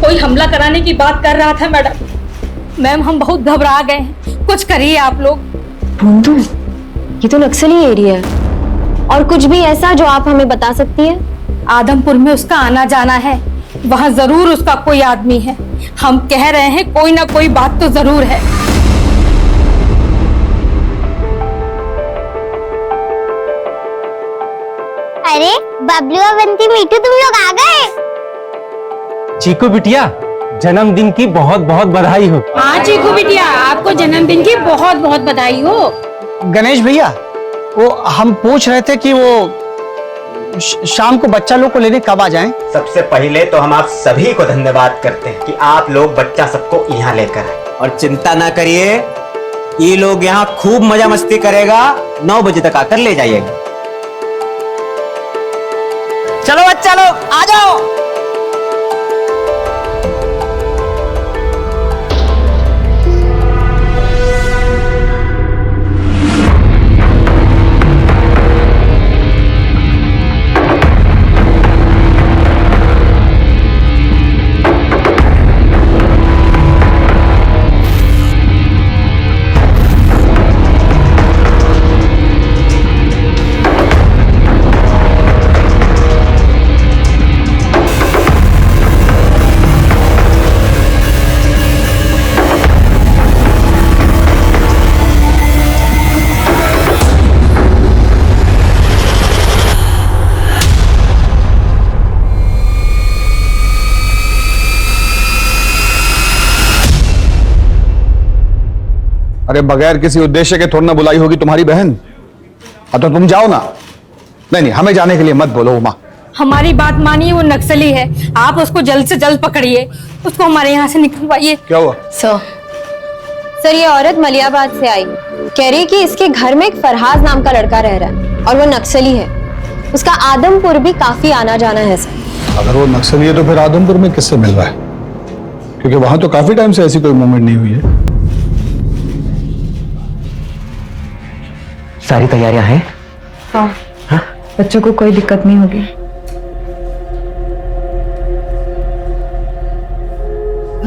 कोई हमला कराने की बात कर रहा था मैडम। मैम हम बहुत घबरा गए हैं, कुछ करिए आप लोग। बूंदू? ये तो नक्सली एरिया है। और कुछ भी ऐसा जो आप हमें बता सकती है? आदमपुर में उसका आना जाना है, वहाँ जरूर उसका कोई आदमी है। हम कह रहे हैं कोई ना कोई बात तो जरूर है। अरे बबलू और बंटी मीठू तुम लोग आ गए। चीकू बिटिया, जन्मदिन की बहुत बहुत बधाई हो। हाँ चीकू बिटिया, आपको जन्मदिन की बहुत बहुत बधाई हो। गणेश भैया, वो हम पूछ रहे थे कि वो शाम को बच्चा लोग को लेने कब आ जाएं? सबसे पहले तो हम आप सभी को धन्यवाद करते हैं कि आप लोग बच्चा सबको यहाँ लेकर आए। और चिंता ना करिए, ये लोग यहाँ खूब मजा मस्ती करेगा। 9 बजे तक आकर ले जाइएगा। चलो बच्चा लोग आ जाओ। अरे बगैर किसी उद्देश्य के थोड़ी ना बुलाई होगी तुम्हारी बहन। अब तो तुम जाओ ना। नहीं नहीं, हमें जाने के लिए मत बोलो उमा। हमारी बात मानिए, वो नक्सली है। आप उसको जल्द से जल्द पकड़िए, उसको हमारे यहाँ से निकलवाइए। क्या हुआ? सर, सर ये औरत मलियाबाद से आई, कह रही कि इसके घर में एक फरहाज नाम का लड़का रह रहा है और वो नक्सली है। उसका आदमपुर भी काफी आना जाना है सर। अगर वो नक्सली है तो फिर आदमपुर में किससे मिल रहा है? क्योंकि वहां तो काफी टाइम से ऐसी कोई मूवमेंट नहीं हुई है। सारी तैयारियां हैं? हाँ, बच्चों को कोई दिक्कत नहीं होगी।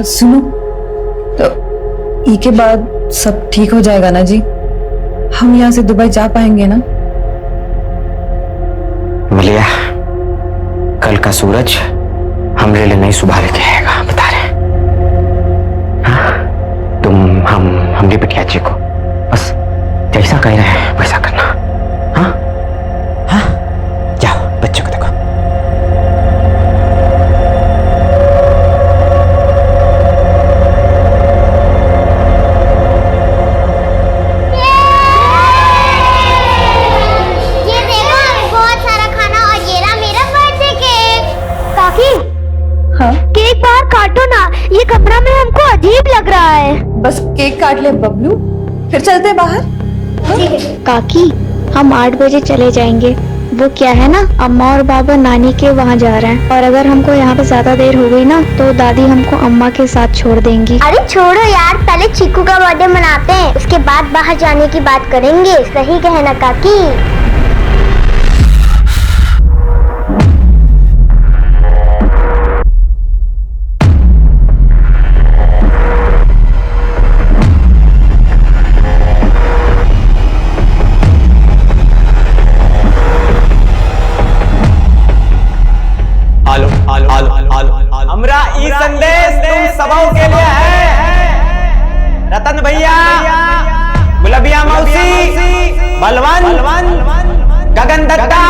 सुनो, तो ई के बाद सब ठीक हो जाएगा ना जी? हम यहाँ से दुबई जा पाएंगे ना? मलिया, कल का सूरज हमरे लिए नहीं सुबह लेके आएगा, बता रहे। हाँ? तुम हमने बिटिया जी को बस जैसा कह रहे हैं वैसा करना। हाँ? हाँ? जाओ बच्चे को देखो। केक बाहर काटो ना, ये कमरा में हमको अजीब लग रहा है। बस केक काट ले बबलू, फिर चलते हैं बाहर। काकी, हम 8 बजे चले जाएंगे। वो क्या है ना, अम्मा और बाबा नानी के वहाँ जा रहे हैं, और अगर हमको यहाँ पे ज्यादा देर हो गई ना तो दादी हमको अम्मा के साथ छोड़ देंगी। अरे छोड़ो यार, पहले चिक्कू का बर्थडे मनाते हैं, उसके बाद बाहर जाने की बात करेंगे। सही कहे ना काकी? हमरा ई संदेश तुम सबों के लिए है। रतन भैया, गुलबिया मौसी, बलवन, गगन दत्ता,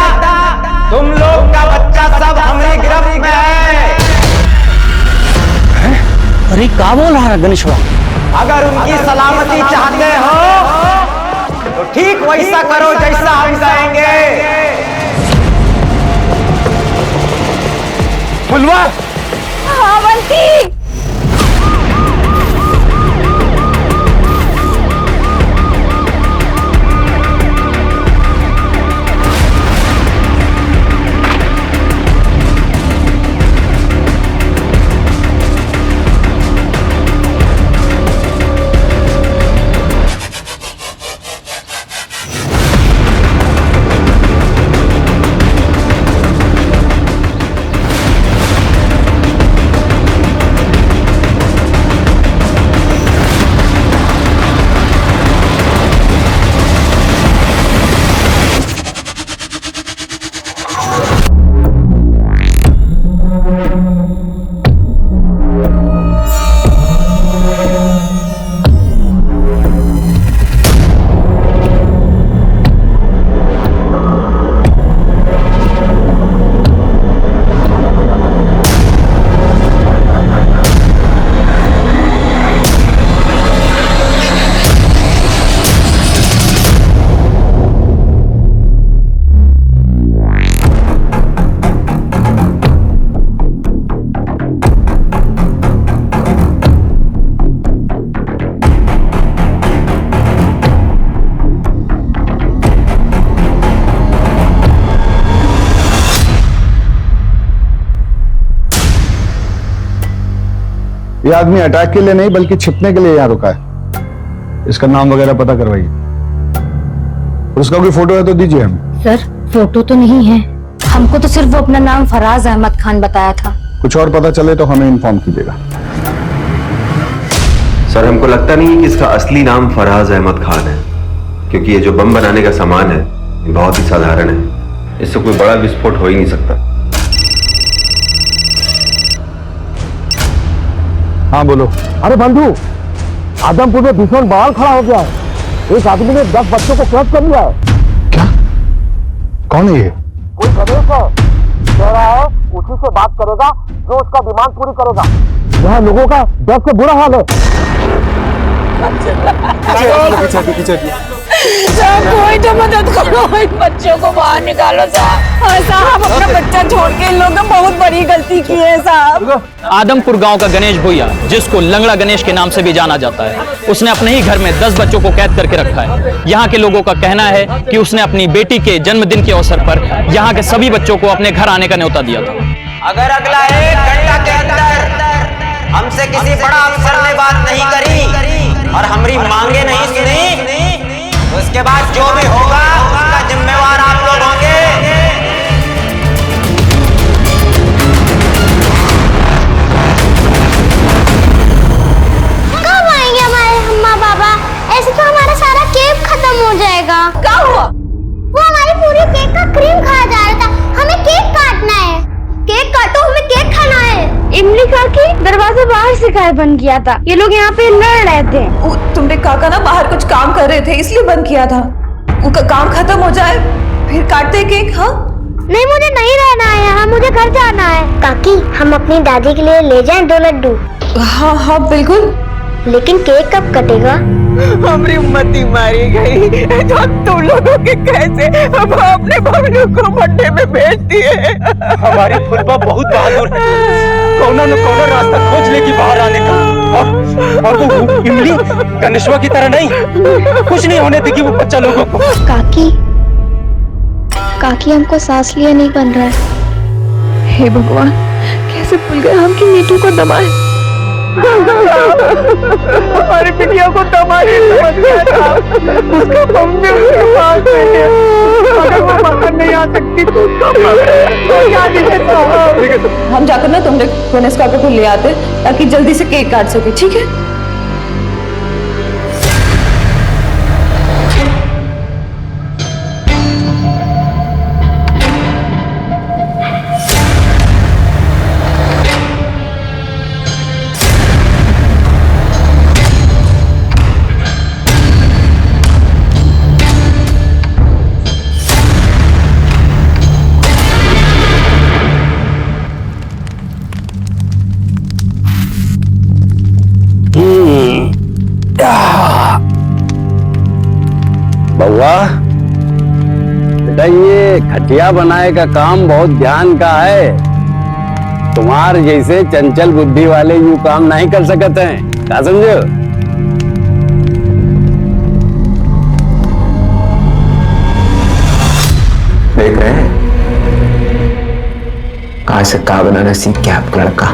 तुम लोग का बच्चा सब हमारी गिरफ्त में है। अरे क्या बोल रहा है गणेशवा? अगर उनकी सलामती चाहते हो तो ठीक वैसा करो जैसा हम कहेंगे। फुलवा, हाँ बंटी। ये आदमी अटैक के लिए नहीं बल्कि छिपने के लिए यहाँ रुका है। इसका नाम वगैरह पता करवाइए, और उसका कोई फोटो है तो दीजिए हमें। सर फोटो तो नहीं है, हमको तो सिर्फ वो अपना नाम फराज अहमद खान बताया था। कुछ और पता चले तो हमें इन्फॉर्म कीजिएगा। सर हमको लगता नहीं है कि इसका असली नाम फरहाज अहमद खान है, क्योंकि ये जो बम बनाने का सामान है ये बहुत ही साधारण है। इससे कोई बड़ा विस्फोट हो ही नहीं सकता। हाँ बोलो। अरे बंधु, आदमपुर में भीषण बवाल खड़ा हो गया है। एक आदमी ने 10 बच्चों को कैद कर लिया है। क्या? कौन है ये? कोई गणेश है, कह रहा है उसी से बात करेगा जो उसका डिमांड पूरी करेगा। यहाँ लोगों का डर से बुरा हाल है। साहब कोई तो मदद करो, इन बच्चों को बाहर निकालो साहब। हाँ साहब, अपना बच्चा छोड़ के इन लोगों ने बहुत बड़ी गलती की है साहब। आदमपुर गांव का गणेश भुइया, जिसको लंगड़ा गणेश के नाम से भी जाना जाता है, उसने अपने ही घर में 10 बच्चों को कैद करके रखा है। यहाँ के लोगों का कहना है कि उसने अपनी बेटी के जन्मदिन के अवसर पर यहाँ के सभी बच्चों को अपने घर आने का न्योता दिया था। अगर अगला 1 घंटा के अंदर हमसे किसी बड़ा अफसर ने बात नहीं करी और हमारी मांगे नहीं सुनी, तो उसके बाद जो भी होगा उसका जिम्मेवार आप लोग होंगे। कब आएंगे हमारे अम्मा बाबा? ऐसे तो हमारा सारा केक खत्म हो जाएगा। क्या हुआ? वो हमारी पूरी केक का क्रीम खा जा रहा था। हमें केक काटना है। केक काटो, हमें केक खाना है। इमली काकी, दरवाजा बाहर से गायब बन गया था। ये लोग यहाँ पे लड़ रहे थे। तुमने काका ना बाहर कुछ काम कर रहे थे इसलिए बंद किया था। उनका काम खत्म हो जाए फिर काटते केक। हाँ नहीं, मुझे नहीं रहना है यहाँ, मुझे घर जाना है। काकी, हम अपनी दादी के लिए ले जाएं 2 लड्डू? हाँ हाँ बिल्कुल। लेकिन केक कब कटेगा? हमारी उम्मती मारी गई तो तुम लोगों के कैसे हम अपने बबलू को मड्डे में भेज दिए। हमारी फुलबा बहुत बहादुर है, कोना न कोना रास्ता खोज लेगी बाहर आने का। और वो इमली गणेशवा की तरह नहीं, कुछ नहीं होने देगी वो बच्चा लोगों को। काकी, काकी हमको सांस लिए नहीं बन रहा है। हे भगवान, कैसे भूल गए हम कि नीतू को दबाए। हमारी बिटिया को दमाई समझ गया था। उसका बम भी उसके पास है। अगर वो बाहर नहीं आ सकती तो उसका क्या दिक्कत? हम जाकर ना तुमने गणेश काका को ले आते ताकि जल्दी से केक काट सके, ठीक है? बउआ बेटा, ये खटिया बनाए का काम बहुत ध्यान का है। तुम्हार जैसे चंचल बुद्धि वाले यूं काम नहीं कर सकते हैं, क्या समझो? देख रहे हैं कहां से का बनाना सीख के आपका लड़का।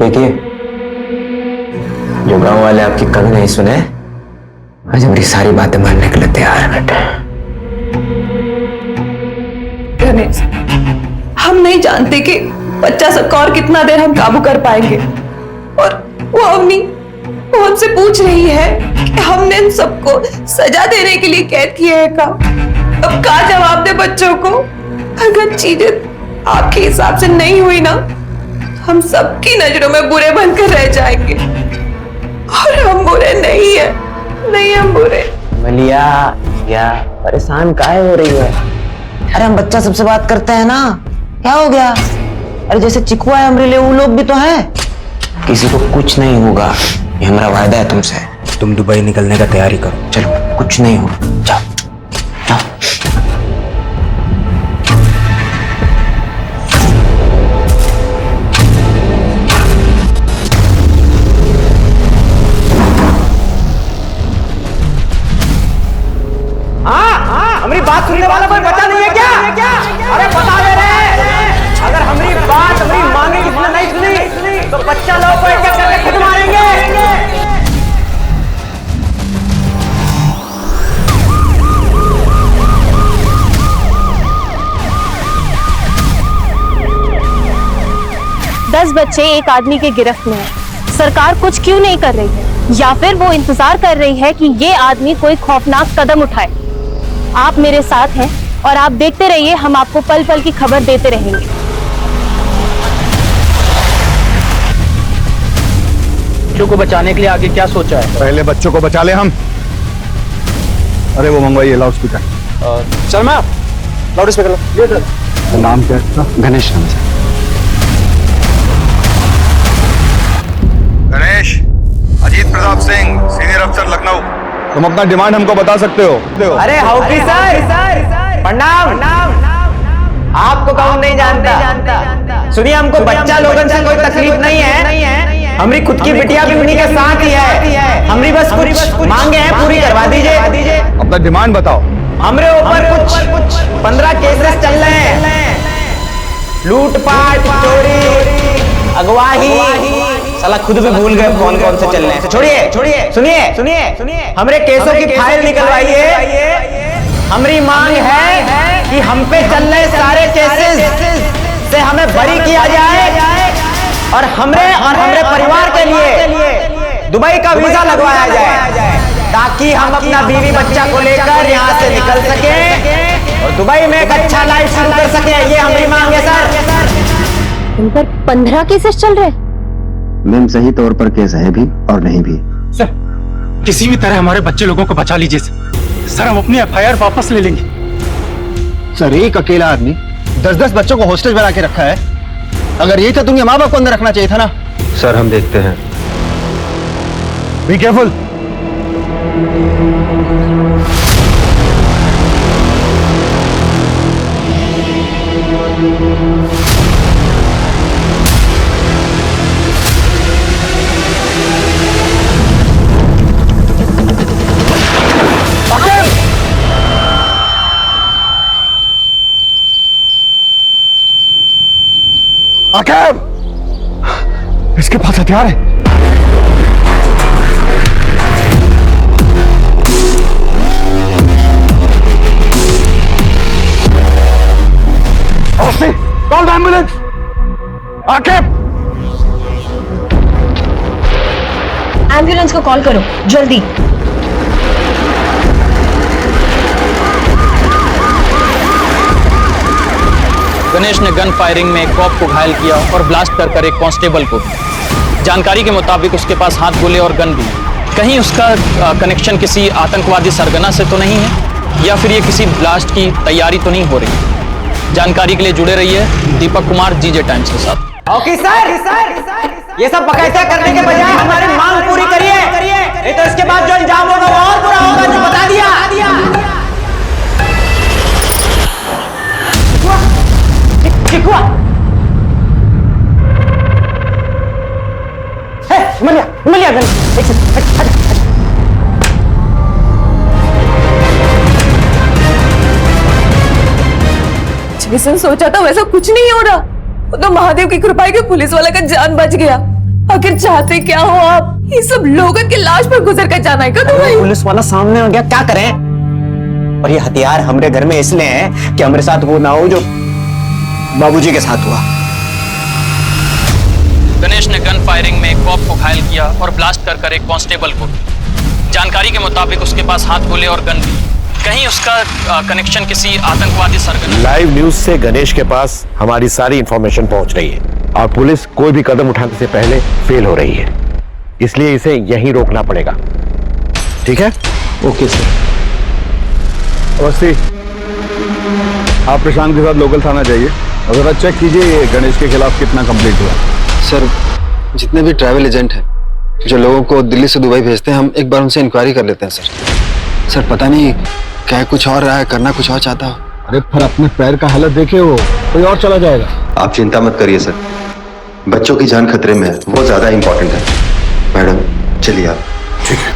देखिए, जो गांव वाले आपकी कभी नहीं सुने, आज हमारी सारी बातें मानने के लिए तैयार है बेटे। गणेश, हम नहीं जानते कि बच्चा सबका और कितना देर हम काबू कर पाएंगे। और वो अवनी, वो हमसे पूछ रही है कि हमने इन सबको सजा देने के लिए कैद किया है का। अब क्या जवाब दे बच्चों को? अगर चीजें आपके हिसाब से नहीं हुई ना, हम सबकी नजरों में बुरे बनकर रह जाएंगे। और हम बुरे नहीं है, नहीं हम बुरे। मलिया, क्या परेशान काहे हो रही है? अरे हम बच्चा सबसे बात करते हैं ना, क्या हो गया? अरे जैसे चिकुआ है हमारे लिए, वो लोग भी तो हैं। किसी को कुछ नहीं होगा, ये हमारा वायदा है तुमसे। तुम दुबई निकलने का तैयारी करो, चलो, कुछ नहीं होगा, जाओ जाओ। हमारी बात सुनने वाला कोई बचा नहीं है क्या? अरे बता दे रहे, अगर हमारी बात हमारी मांगे किसने नहीं सुनी तो बच्चा लोग को एक-एक करके खुद मारेंगे। दस बच्चे एक आदमी के गिरफ्त में है। सरकार कुछ क्यों नहीं कर रही है? या फिर वो इंतजार कर रही है कि ये आदमी कोई खौफनाक कदम उठाए। आप मेरे साथ हैं और आप देखते रहिए, हम आपको पल पल की खबर देते रहेंगे। बच्चों को बचाने के लिए आगे क्या सोचा है? पहले बच्चों को बचा ले हम। अरे वो मंगवाइए loud speaker. Sharma, loud speaker. नाम क्या है? गणेश नाम से। गणेश, तुम अपना डिमांड हमको बता सकते हो। अरे हाउकी सर, प्रणाम। आपको कौन नहीं जानता। सुनिए, हमको बच्चा लोगन से कोई तकलीफ नहीं है। हमारी खुद की बिटिया भी उन्हीं के साथ ही है। हमारी बस कुछ मांगे हैं, पूरी करवा दीजिए। अपना डिमांड बताओ। हमारे ऊपर कुछ 15 केसेस चल रहे हैं, लूटपाट, चोरी, अगवाही। साला खुद भी भूल गए कौन कौन से चल रहे हैं। छोड़िए, सुनिए, हमारे केसों की फाइल निकलवाइए। हमारी मांग है कि हम पे चल रहे सारे केसेस से हमें बरी किया जाए और हमरे परिवार के लिए दुबई का वीजा लगवाया जाए, ताकि हम अपना बीवी बच्चा को लेकर यहाँ से निकल सके और दुबई में एक अच्छा लाइफ शुरू कर सके। ये हमारी मांग है सर। इन पर 15 केसेस चल रहे। मैम, सही तौर पर केस है भी और नहीं भी। सर, किसी भी तरह हमारे बच्चे लोगों को बचा लीजिए सर। हम अपनी FIR वापस ले लेंगे। सर, एक अकेला आदमी 10-10 बच्चों को हॉस्टेज बना के रखा है। अगर यही था तो उनके माँ बाप को अंदर रखना चाहिए था ना। सर, हम देखते हैं। Be careful. आकेब, इसके पास हथियार है। Call the ambulance. Aqib, ambulance को कॉल करो जल्दी। गणेश ने गन फायरिंग में एक कॉप को घायल किया और ब्लास्ट कर एक कांस्टेबल को भी। जानकारी के मुताबिक उसके पास हाथ गोले और गन भी। कहीं उसका कनेक्शन किसी आतंकवादी सरगना से तो नहीं है, या फिर ये किसी ब्लास्ट की तैयारी तो नहीं हो रही। जानकारी के लिए जुड़े रहिए दीपक कुमार जीजे टाइम्स के साथ। ओके सर, ये सब बकायदा करने के बजाय हमारी मांग पूरी करिए, नहीं तो इसके बाद जो अंजाम होगा वो और बुरा होगा, जो बता दिया। चिकुआ, मिलिया गन। जैसे सोचा था वैसा कुछ नहीं हो रहा। वो तो महादेव की कृपा है कि पुलिस वाला का जान बच गया। आखिर चाहते क्या हो आप? ये सब लोगों की लाश पर गुजर कर जाना है क्या तुम्हें? पुलिस वाला सामने आ गया, क्या करें? और ये हथियार हमारे घर में इसलिए है कि हमारे साथ वो ना हो जो बाबूजी के साथ हुआ। गणेश ने गन फायरिंग में एक कॉप को घायल किया और ब्लास्ट कर एक कांस्टेबल को भी। जानकारी के मुताबिक उसके पास हाथ गोले और गन भी। कहीं उसका कनेक्शन किसी आतंकवादी सरगना। लाइव न्यूज से गणेश के पास हमारी सारी इंफॉर्मेशन पहुंच रही है और पुलिस कोई भी कदम उठाने से पहले फेल हो रही है, इसलिए इसे यहीं रोकना पड़ेगा। ठीक है? Okay sir. अवस्थी, आप प्रशांत के साथ लोकल थाना जाइए और जरा चेक कीजिए गणेश के खिलाफ कितना कंप्लीट हुआ। सर, जितने भी ट्रैवल एजेंट हैं जो लोगों को दिल्ली से दुबई भेजते हैं, हम एक बार उनसे इंक्वायरी कर लेते हैं सर। सर, पता नहीं क्या कुछ और रहा है, करना कुछ और चाहता हो। अरे फिर अपने पैर का हालत देखे, वो कोई और चला जाएगा। आप चिंता मत करिए सर, बच्चों की जान खतरे में है, वो ज्यादा इंपॉर्टेंट है। मैडम चलिए आप। ठीक है।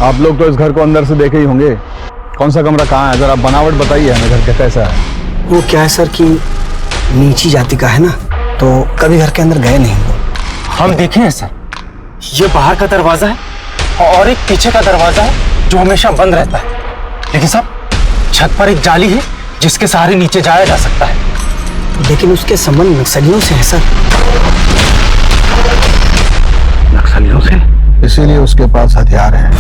आप लोग तो इस घर को अंदर से देखे ही होंगे। कौन सा कमरा कहाँ है, जरा बनावट बताइए हमें, घर का कैसा है? वो क्या है सर कि नीची जाति का है ना, तो कभी घर के अंदर गए नहीं। हम देखे हैं सर, ये बाहर का दरवाजा है और एक पीछे का दरवाजा है जो हमेशा बंद रहता है। लेकिन साहब, छत पर एक जाली है जिसके सहारे नीचे जाया जा सकता है। लेकिन उसके संबंध नक्सलियों से है सर। नक्सलियों से? इसीलिए उसके पास हथियार है।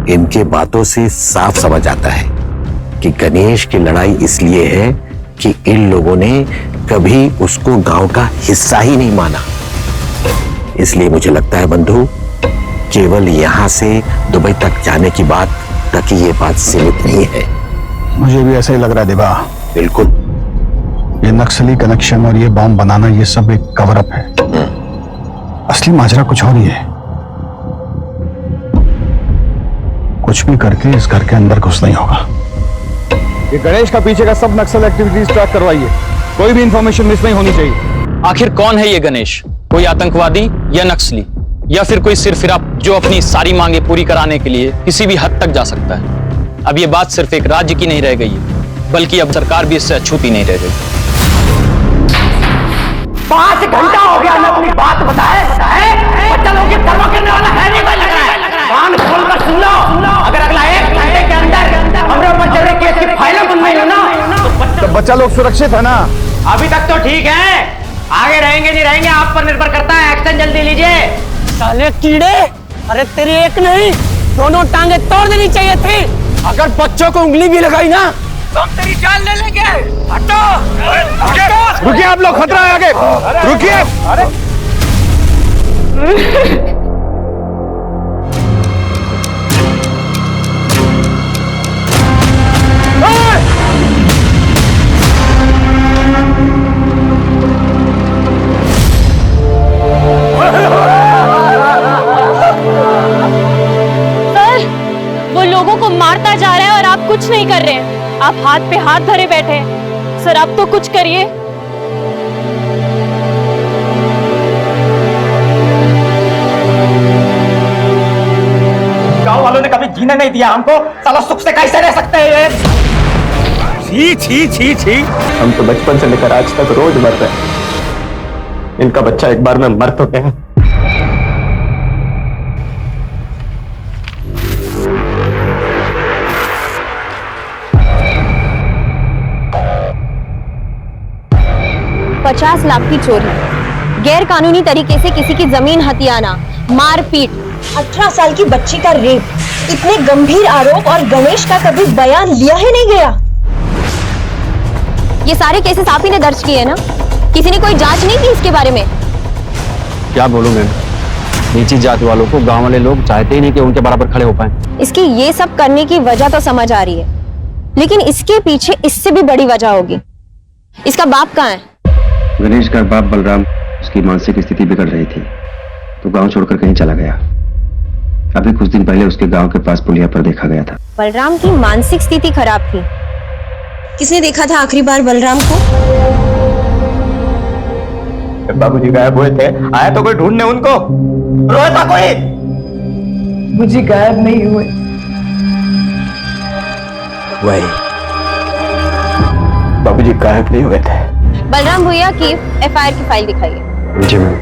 इनके बातों से साफ समझ आता है कि गणेश की लड़ाई इसलिए है कि इन लोगों ने कभी उसको गांव का हिस्सा ही नहीं माना। इसलिए मुझे लगता है बंधु, केवल यहां से दुबई तक जाने की बात तक ये बात सीमित नहीं है। मुझे भी ऐसा ही लग रहा है दिबा। बिल्कुल। ये नक्सली कनेक्शन और ये बॉम्ब बनाना ये सब एक कवर अप है। असली माजरा कुछ और ही है। कुछ भी करके इस घर के अंदर घुसना ही होगा। ये गणेश का पीछे का सब नक्सल एक्टिविटीज ट्रैक करवाइए, कोई भी इंफॉर्मेशन मिस नहीं होनी चाहिए। आखिर कौन है ये गणेश? कोई आतंकवादी या नक्सली, या फिर कोई सिरफिरा जो अपनी सारी मांगे पूरी कराने के लिए किसी भी हद तक जा सकता है? अब ये बात सिर्फ एक राज्य की नहीं रह गई है, बल्कि अब सरकार भी इससे अछूती नहीं रह गई। 5 घंटा हो गया मैं अपनी बात बताए बच्चा लोग धर्मा करने वाला है नहीं, लग रहा है। कान खोलकर सुन लो, अगर अगला 1 घंटे के अंदर हमरे ऊपर चल रहे केस की फाइलें बन गई हो ना तो बच्चा लोग सुरक्षित है ना? अभी तक तो ठीक है, आगे रहेंगे नहीं रहेंगे आप पर निर्भर करता है। एक्शन जल्दी लीजिए। साले कीड़े, अरे तेरी एक नहीं दोनों टांगे तोड़ देनी चाहिए थी। अगर बच्चों को उंगली भी लगाई ना तो हम तेरी जान ले लेंगे। हटो, रुकिए आप लोग, खतरा है आगे, रुकिए। लोगों को मारता जा रहा है और आप कुछ नहीं कर रहे हैं। आप हाथ पे हाथ धरे बैठे हैं। सर आप तो कुछ करिए। गांव वालों ने कभी जीने नहीं दिया हमको, साला सुख से कैसे रह सकते हैं? छी छी छी छी। हम तो बचपन से लेकर आज तक रोज मर रहे हैं, इनका बच्चा एक बार में मर तो गया। $50 लाख की चोरी, गैर कानूनी तरीके से किसी की जमीन हथियाना, मारपीट, 18 साल की बच्ची का रेप, इतने गंभीर आरोप और गणेश का कभी बयान लिया ही नहीं गया। ये सारे केसेस आप ही ने दर्ज किए ना? किसी ने कोई जांच नहीं की इसके बारे में? क्या बोलूं मैं, नीची जाति वालों को गांव वाले लोग चाहते ही नहीं कि उनके बराबर खड़े हो पाए। इसकी ये सब करने की वजह तो समझ आ रही है, लेकिन इसके पीछे इससे भी बड़ी वजह होगी। इसका बाप कहाँ है? गणेश का बाप बलराम, उसकी मानसिक स्थिति बिगड़ रही थी तो गांव छोड़कर कहीं चला गया। अभी कुछ दिन पहले उसके गांव के पास पुलिया पर देखा गया था। बलराम की मानसिक स्थिति खराब थी। किसने देखा था आखिरी बार बलराम को? बाबूजी गायब हुए थे, आया तो कोई ढूंढने उनको? रोया था कोई? मुझे गायब नहीं हुए। वही बाबूजी गायब नहीं हुए थे। बलराम भैया की FIR की फाइल दिखाइए। जी मैम।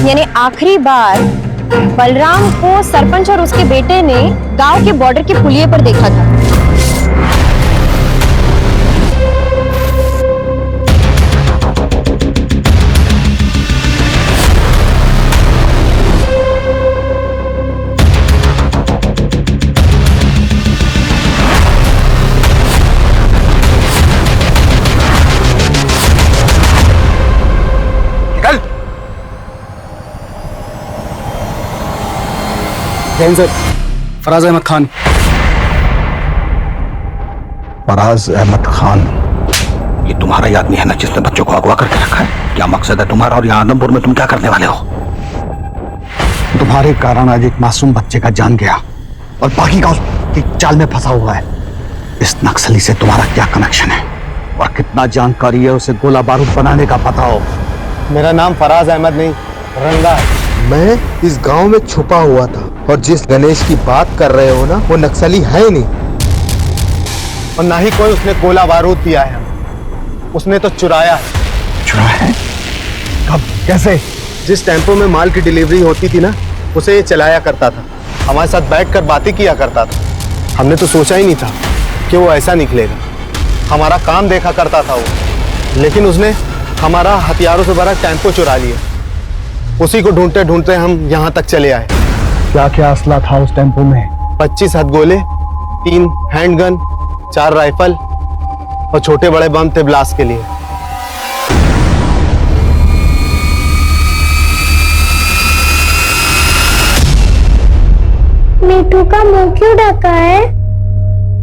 यानी आखिरी बार बलराम को सरपंच और उसके बेटे ने गांव के बॉर्डर के पुलिये पर देखा था। सर, फराज अहमद खान। फराज अहमद खान, ये तुम्हारा ही आदमी है ना जिसने बच्चों को अगवा करके रखा है? क्या मकसद है तुम्हारा और यहाँ आदमपुर में तुम क्या करने वाले हो? तुम्हारे कारण आज एक मासूम बच्चे का जान गया और बाकी का उसकी चाल में फंसा हुआ है। इस नक्सली से तुम्हारा क्या कनेक्शन है और कितना जानकारी है उसे गोला बारूद बनाने का पता हो? मेरा नाम फराज अहमद नहीं, रंगा है। मैं इस गांव में छुपा हुआ था और जिस गणेश की बात कर रहे हो ना, वो नक्सली है ही नहीं, और ना ही कोई उसने गोला बारूद दिया है। उसने तो चुराया है। चुराया है? कब, कैसे? जिस टेम्पो में माल की डिलीवरी होती थी ना, उसे ये चलाया करता था, हमारे साथ बैठकर बातें किया करता था। हमने तो सोचा ही नहीं था कि वो ऐसा निकलेगा। हमारा काम देखा करता था वो, लेकिन उसने हमारा हथियारों से भरा टेम्पो चुरा लिया। उसी को ढूंढते ढूंढते हम यहाँ तक चले आए। क्या क्या असला था उस टेम्पो में? 25 हथगोले, 3 हैंडगन, 4 राइफल और छोटे बड़े बम थे ब्लास्ट के लिए। मीठू का मुंह क्यों ढका है?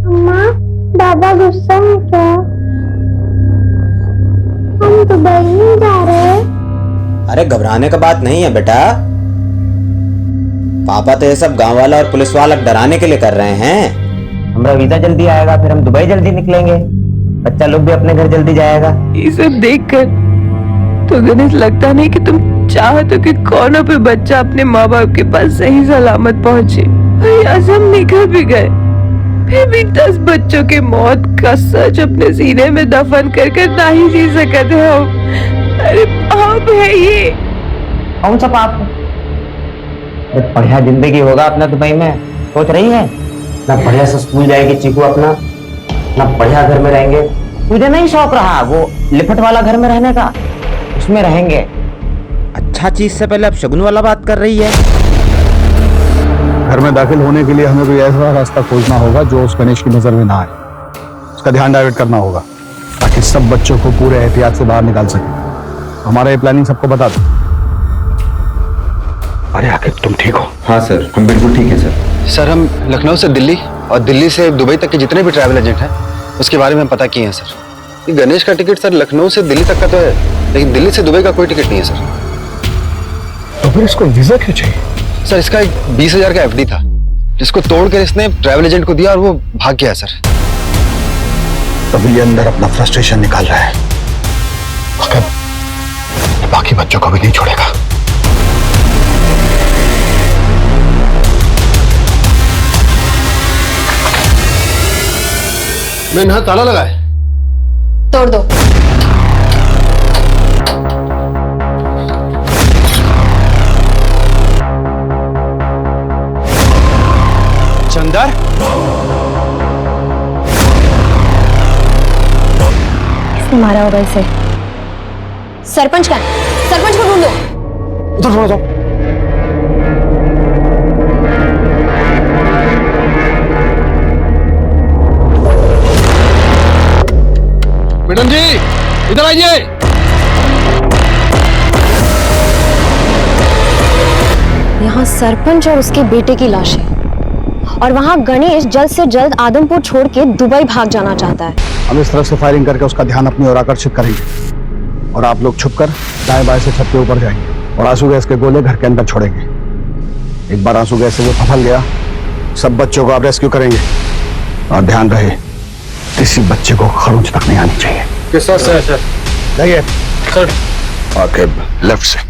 अम्मा, बाबा गुस्सा है क्या? हम दुबई नहीं जा रहे। अरे घबराने का बात नहीं है बेटा, पापा तो ये सब गांव वाला और पुलिस वाला डराने के लिए कर रहे हैं। हमारा वीजा जल्दी आएगा, फिर हम दुबई जल्दी निकलेंगे, बच्चा लोग भी अपने घर जल्दी जाएगा। ये सब देखकर तो गणेश लगता नहीं कि तुम चाहते हो कि कोनों पे बच्चा अपने माँ बाप के पास सही सलामत पहुंचे। यहाँ से हम निकल भी गए, फिर भी 10 बच्चों के मौत का सच अपने सीने में दफन करके नहीं जी सकते हम। अरे पाप है ये। कौन सा पाप? बढ़िया जिंदगी होगा अपना दुबई में, सोच रही है ना? बढ़िया से स्कूल जाएगी चीकू अपना, ना बढ़िया घर में रहेंगे। तुझे नहीं शौक रहा वो लिपट वाला घर में रहने का? उसमें रहेंगे। अच्छा चीज से पहले अब शगुन वाला बात कर रही है। घर में दाखिल होने के लिए हमें कोई ऐसा रास्ता खोजना होगा जो उस गणेश की नजर में ना आए। उसका ध्यान डाइवर्ट करना होगा ताकि सब बच्चों को पूरे एहतियात से बाहर निकाल सके। हमारा ये प्लानिंग सबको बता दो। अरे आखिर तुम ठीक हो? हाँ सर, हम बिल्कुल ठीक है सर। सर हम लखनऊ से दिल्ली और दिल्ली से दुबई तक के जितने भी ट्रैवल एजेंट हैं उसके बारे में पता किए हैं सर। ये गणेश का टिकट सर लखनऊ से दिल्ली तक का तो है, लेकिन दिल्ली से दुबई का कोई टिकट नहीं है सर। तो फिर इसको वीजा क्यों चाहिए? सर इसका एक 20,000 का एफडी था जिसको तोड़कर इसने ट्रैवल एजेंट को दिया और वो भाग गया सर। तभी ये अंदर अपना फ्रस्ट्रेशन निकाल रहा है, मगर बाकी बच्चों को भी नहीं छोड़ेगा। मैंने यहाँ ताला लगा है। तोड़ दो। चंदर, किसने मारा होगा इसे? सरपंच का, सरपंच को ढूंढो। उधर थोड़ा जाओ। मैडम जी इधर आइए। यहाँ सरपंच और उसके बेटे की लाश है और वहाँ गणेश जल्द से जल्द आदमपुर छोड़ के दुबई भाग जाना चाहता है। हम इस तरफ से फायरिंग करके उसका ध्यान अपनी ओर आकर्षित करेंगे और आप लोग छुपकर दाएं बाएं से छत के ऊपर जाएंगे और आंसू गैस के गोले घर के अंदर छोड़ेंगे। एक बार आंसू गैस से वो सफल गया, सब बच्चों को आप रेस्क्यू करेंगे और ध्यान रहे किसी बच्चे को खरोंच तक नहीं आनी चाहिए। किस तरह से सर? जाइए सर। आगे लेफ्ट से।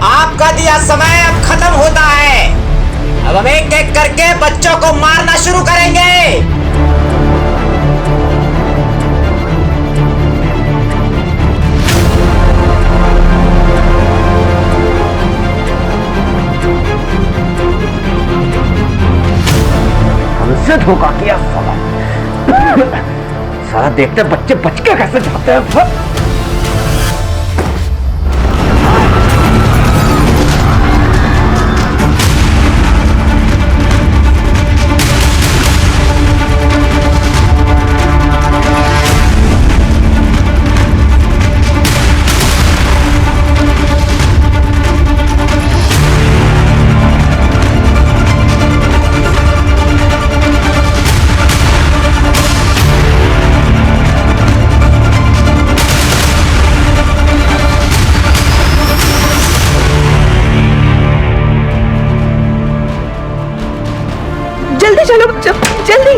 आपका दिया समय अब खत्म होता है। अब हम एक एक करके बच्चों को मारना शुरू करेंगे। हमसे धोखा किया साला। साला देखते बच्चे बच के कैसे जाते हैं। जल्दी चलो बच्चों, जल्दी।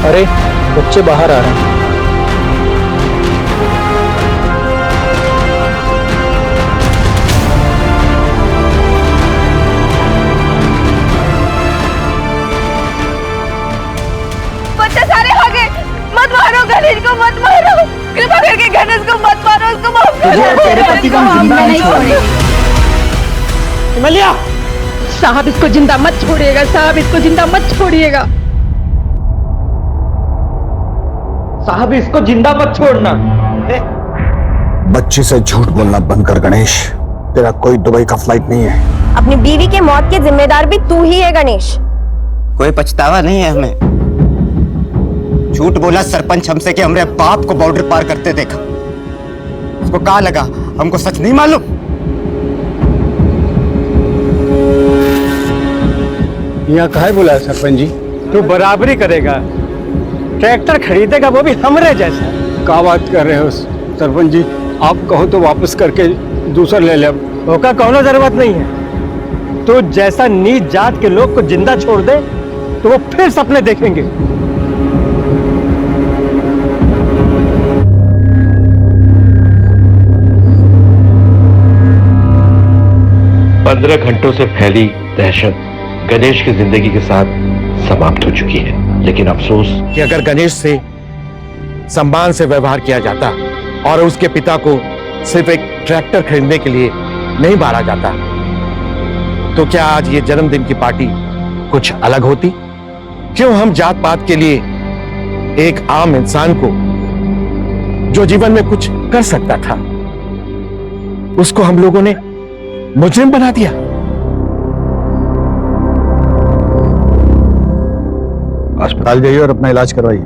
अरे बच्चे बाहर आ रहे हैं। बच्चे सारे आ गए। मत मारो गणेश को, मत मारो, कृपा करके गणेश को मत मारो, उसको माफ करो। तेरे पति को हम जिंदा नहीं छोड़ेंगे। हिमालया साहब, इसको जिंदा मत छोड़िएगा साहब, इसको जिंदा मत छोड़िएगा साहब, इसको जिंदा मत छोड़ना। बच्ची से झूठ बोलना बंद कर गणेश, तेरा कोई दुबई का फ्लाइट नहीं है। अपनी बीवी के मौत के जिम्मेदार भी तू ही है गणेश। कोई पछतावा नहीं है हमें। झूठ बोला सरपंच हमसे कि हमरे बाप को बॉर्डर पार करते देखा। उसको कहा लगा, हमको सच नहीं मालूम। यहाँ काहे बुलाया सरपंच जी? तू बराबरी करेगा, ट्रैक्टर खरीदेगा वो भी हमरे जैसा। क्या बात कर रहे हो सरपंच जी? आप कहो तो वापस करके दूसरा ले ले। ओका कौनो जरूरत नहीं है। तो जैसा नीच जात के लोग को जिंदा छोड़ दे तो वो फिर सपने देखेंगे। 15 घंटों से फैली दहशत गणेश की जिंदगी के साथ समाप्त हो चुकी है। लेकिन अफसोस कि अगर गणेश से सम्मान से व्यवहार किया जाता और उसके पिता को सिर्फ एक ट्रैक्टर खरीदने के लिए नहीं मारा जाता, तो क्या आज ये जन्मदिन की पार्टी कुछ अलग होती? क्यों हम जात पात के लिए एक आम इंसान को, जो जीवन में कुछ कर सकता था, उसको हम लोगों ने मुजरिम बना दिया? अस्पताल जाइए और अपना इलाज करवाइए।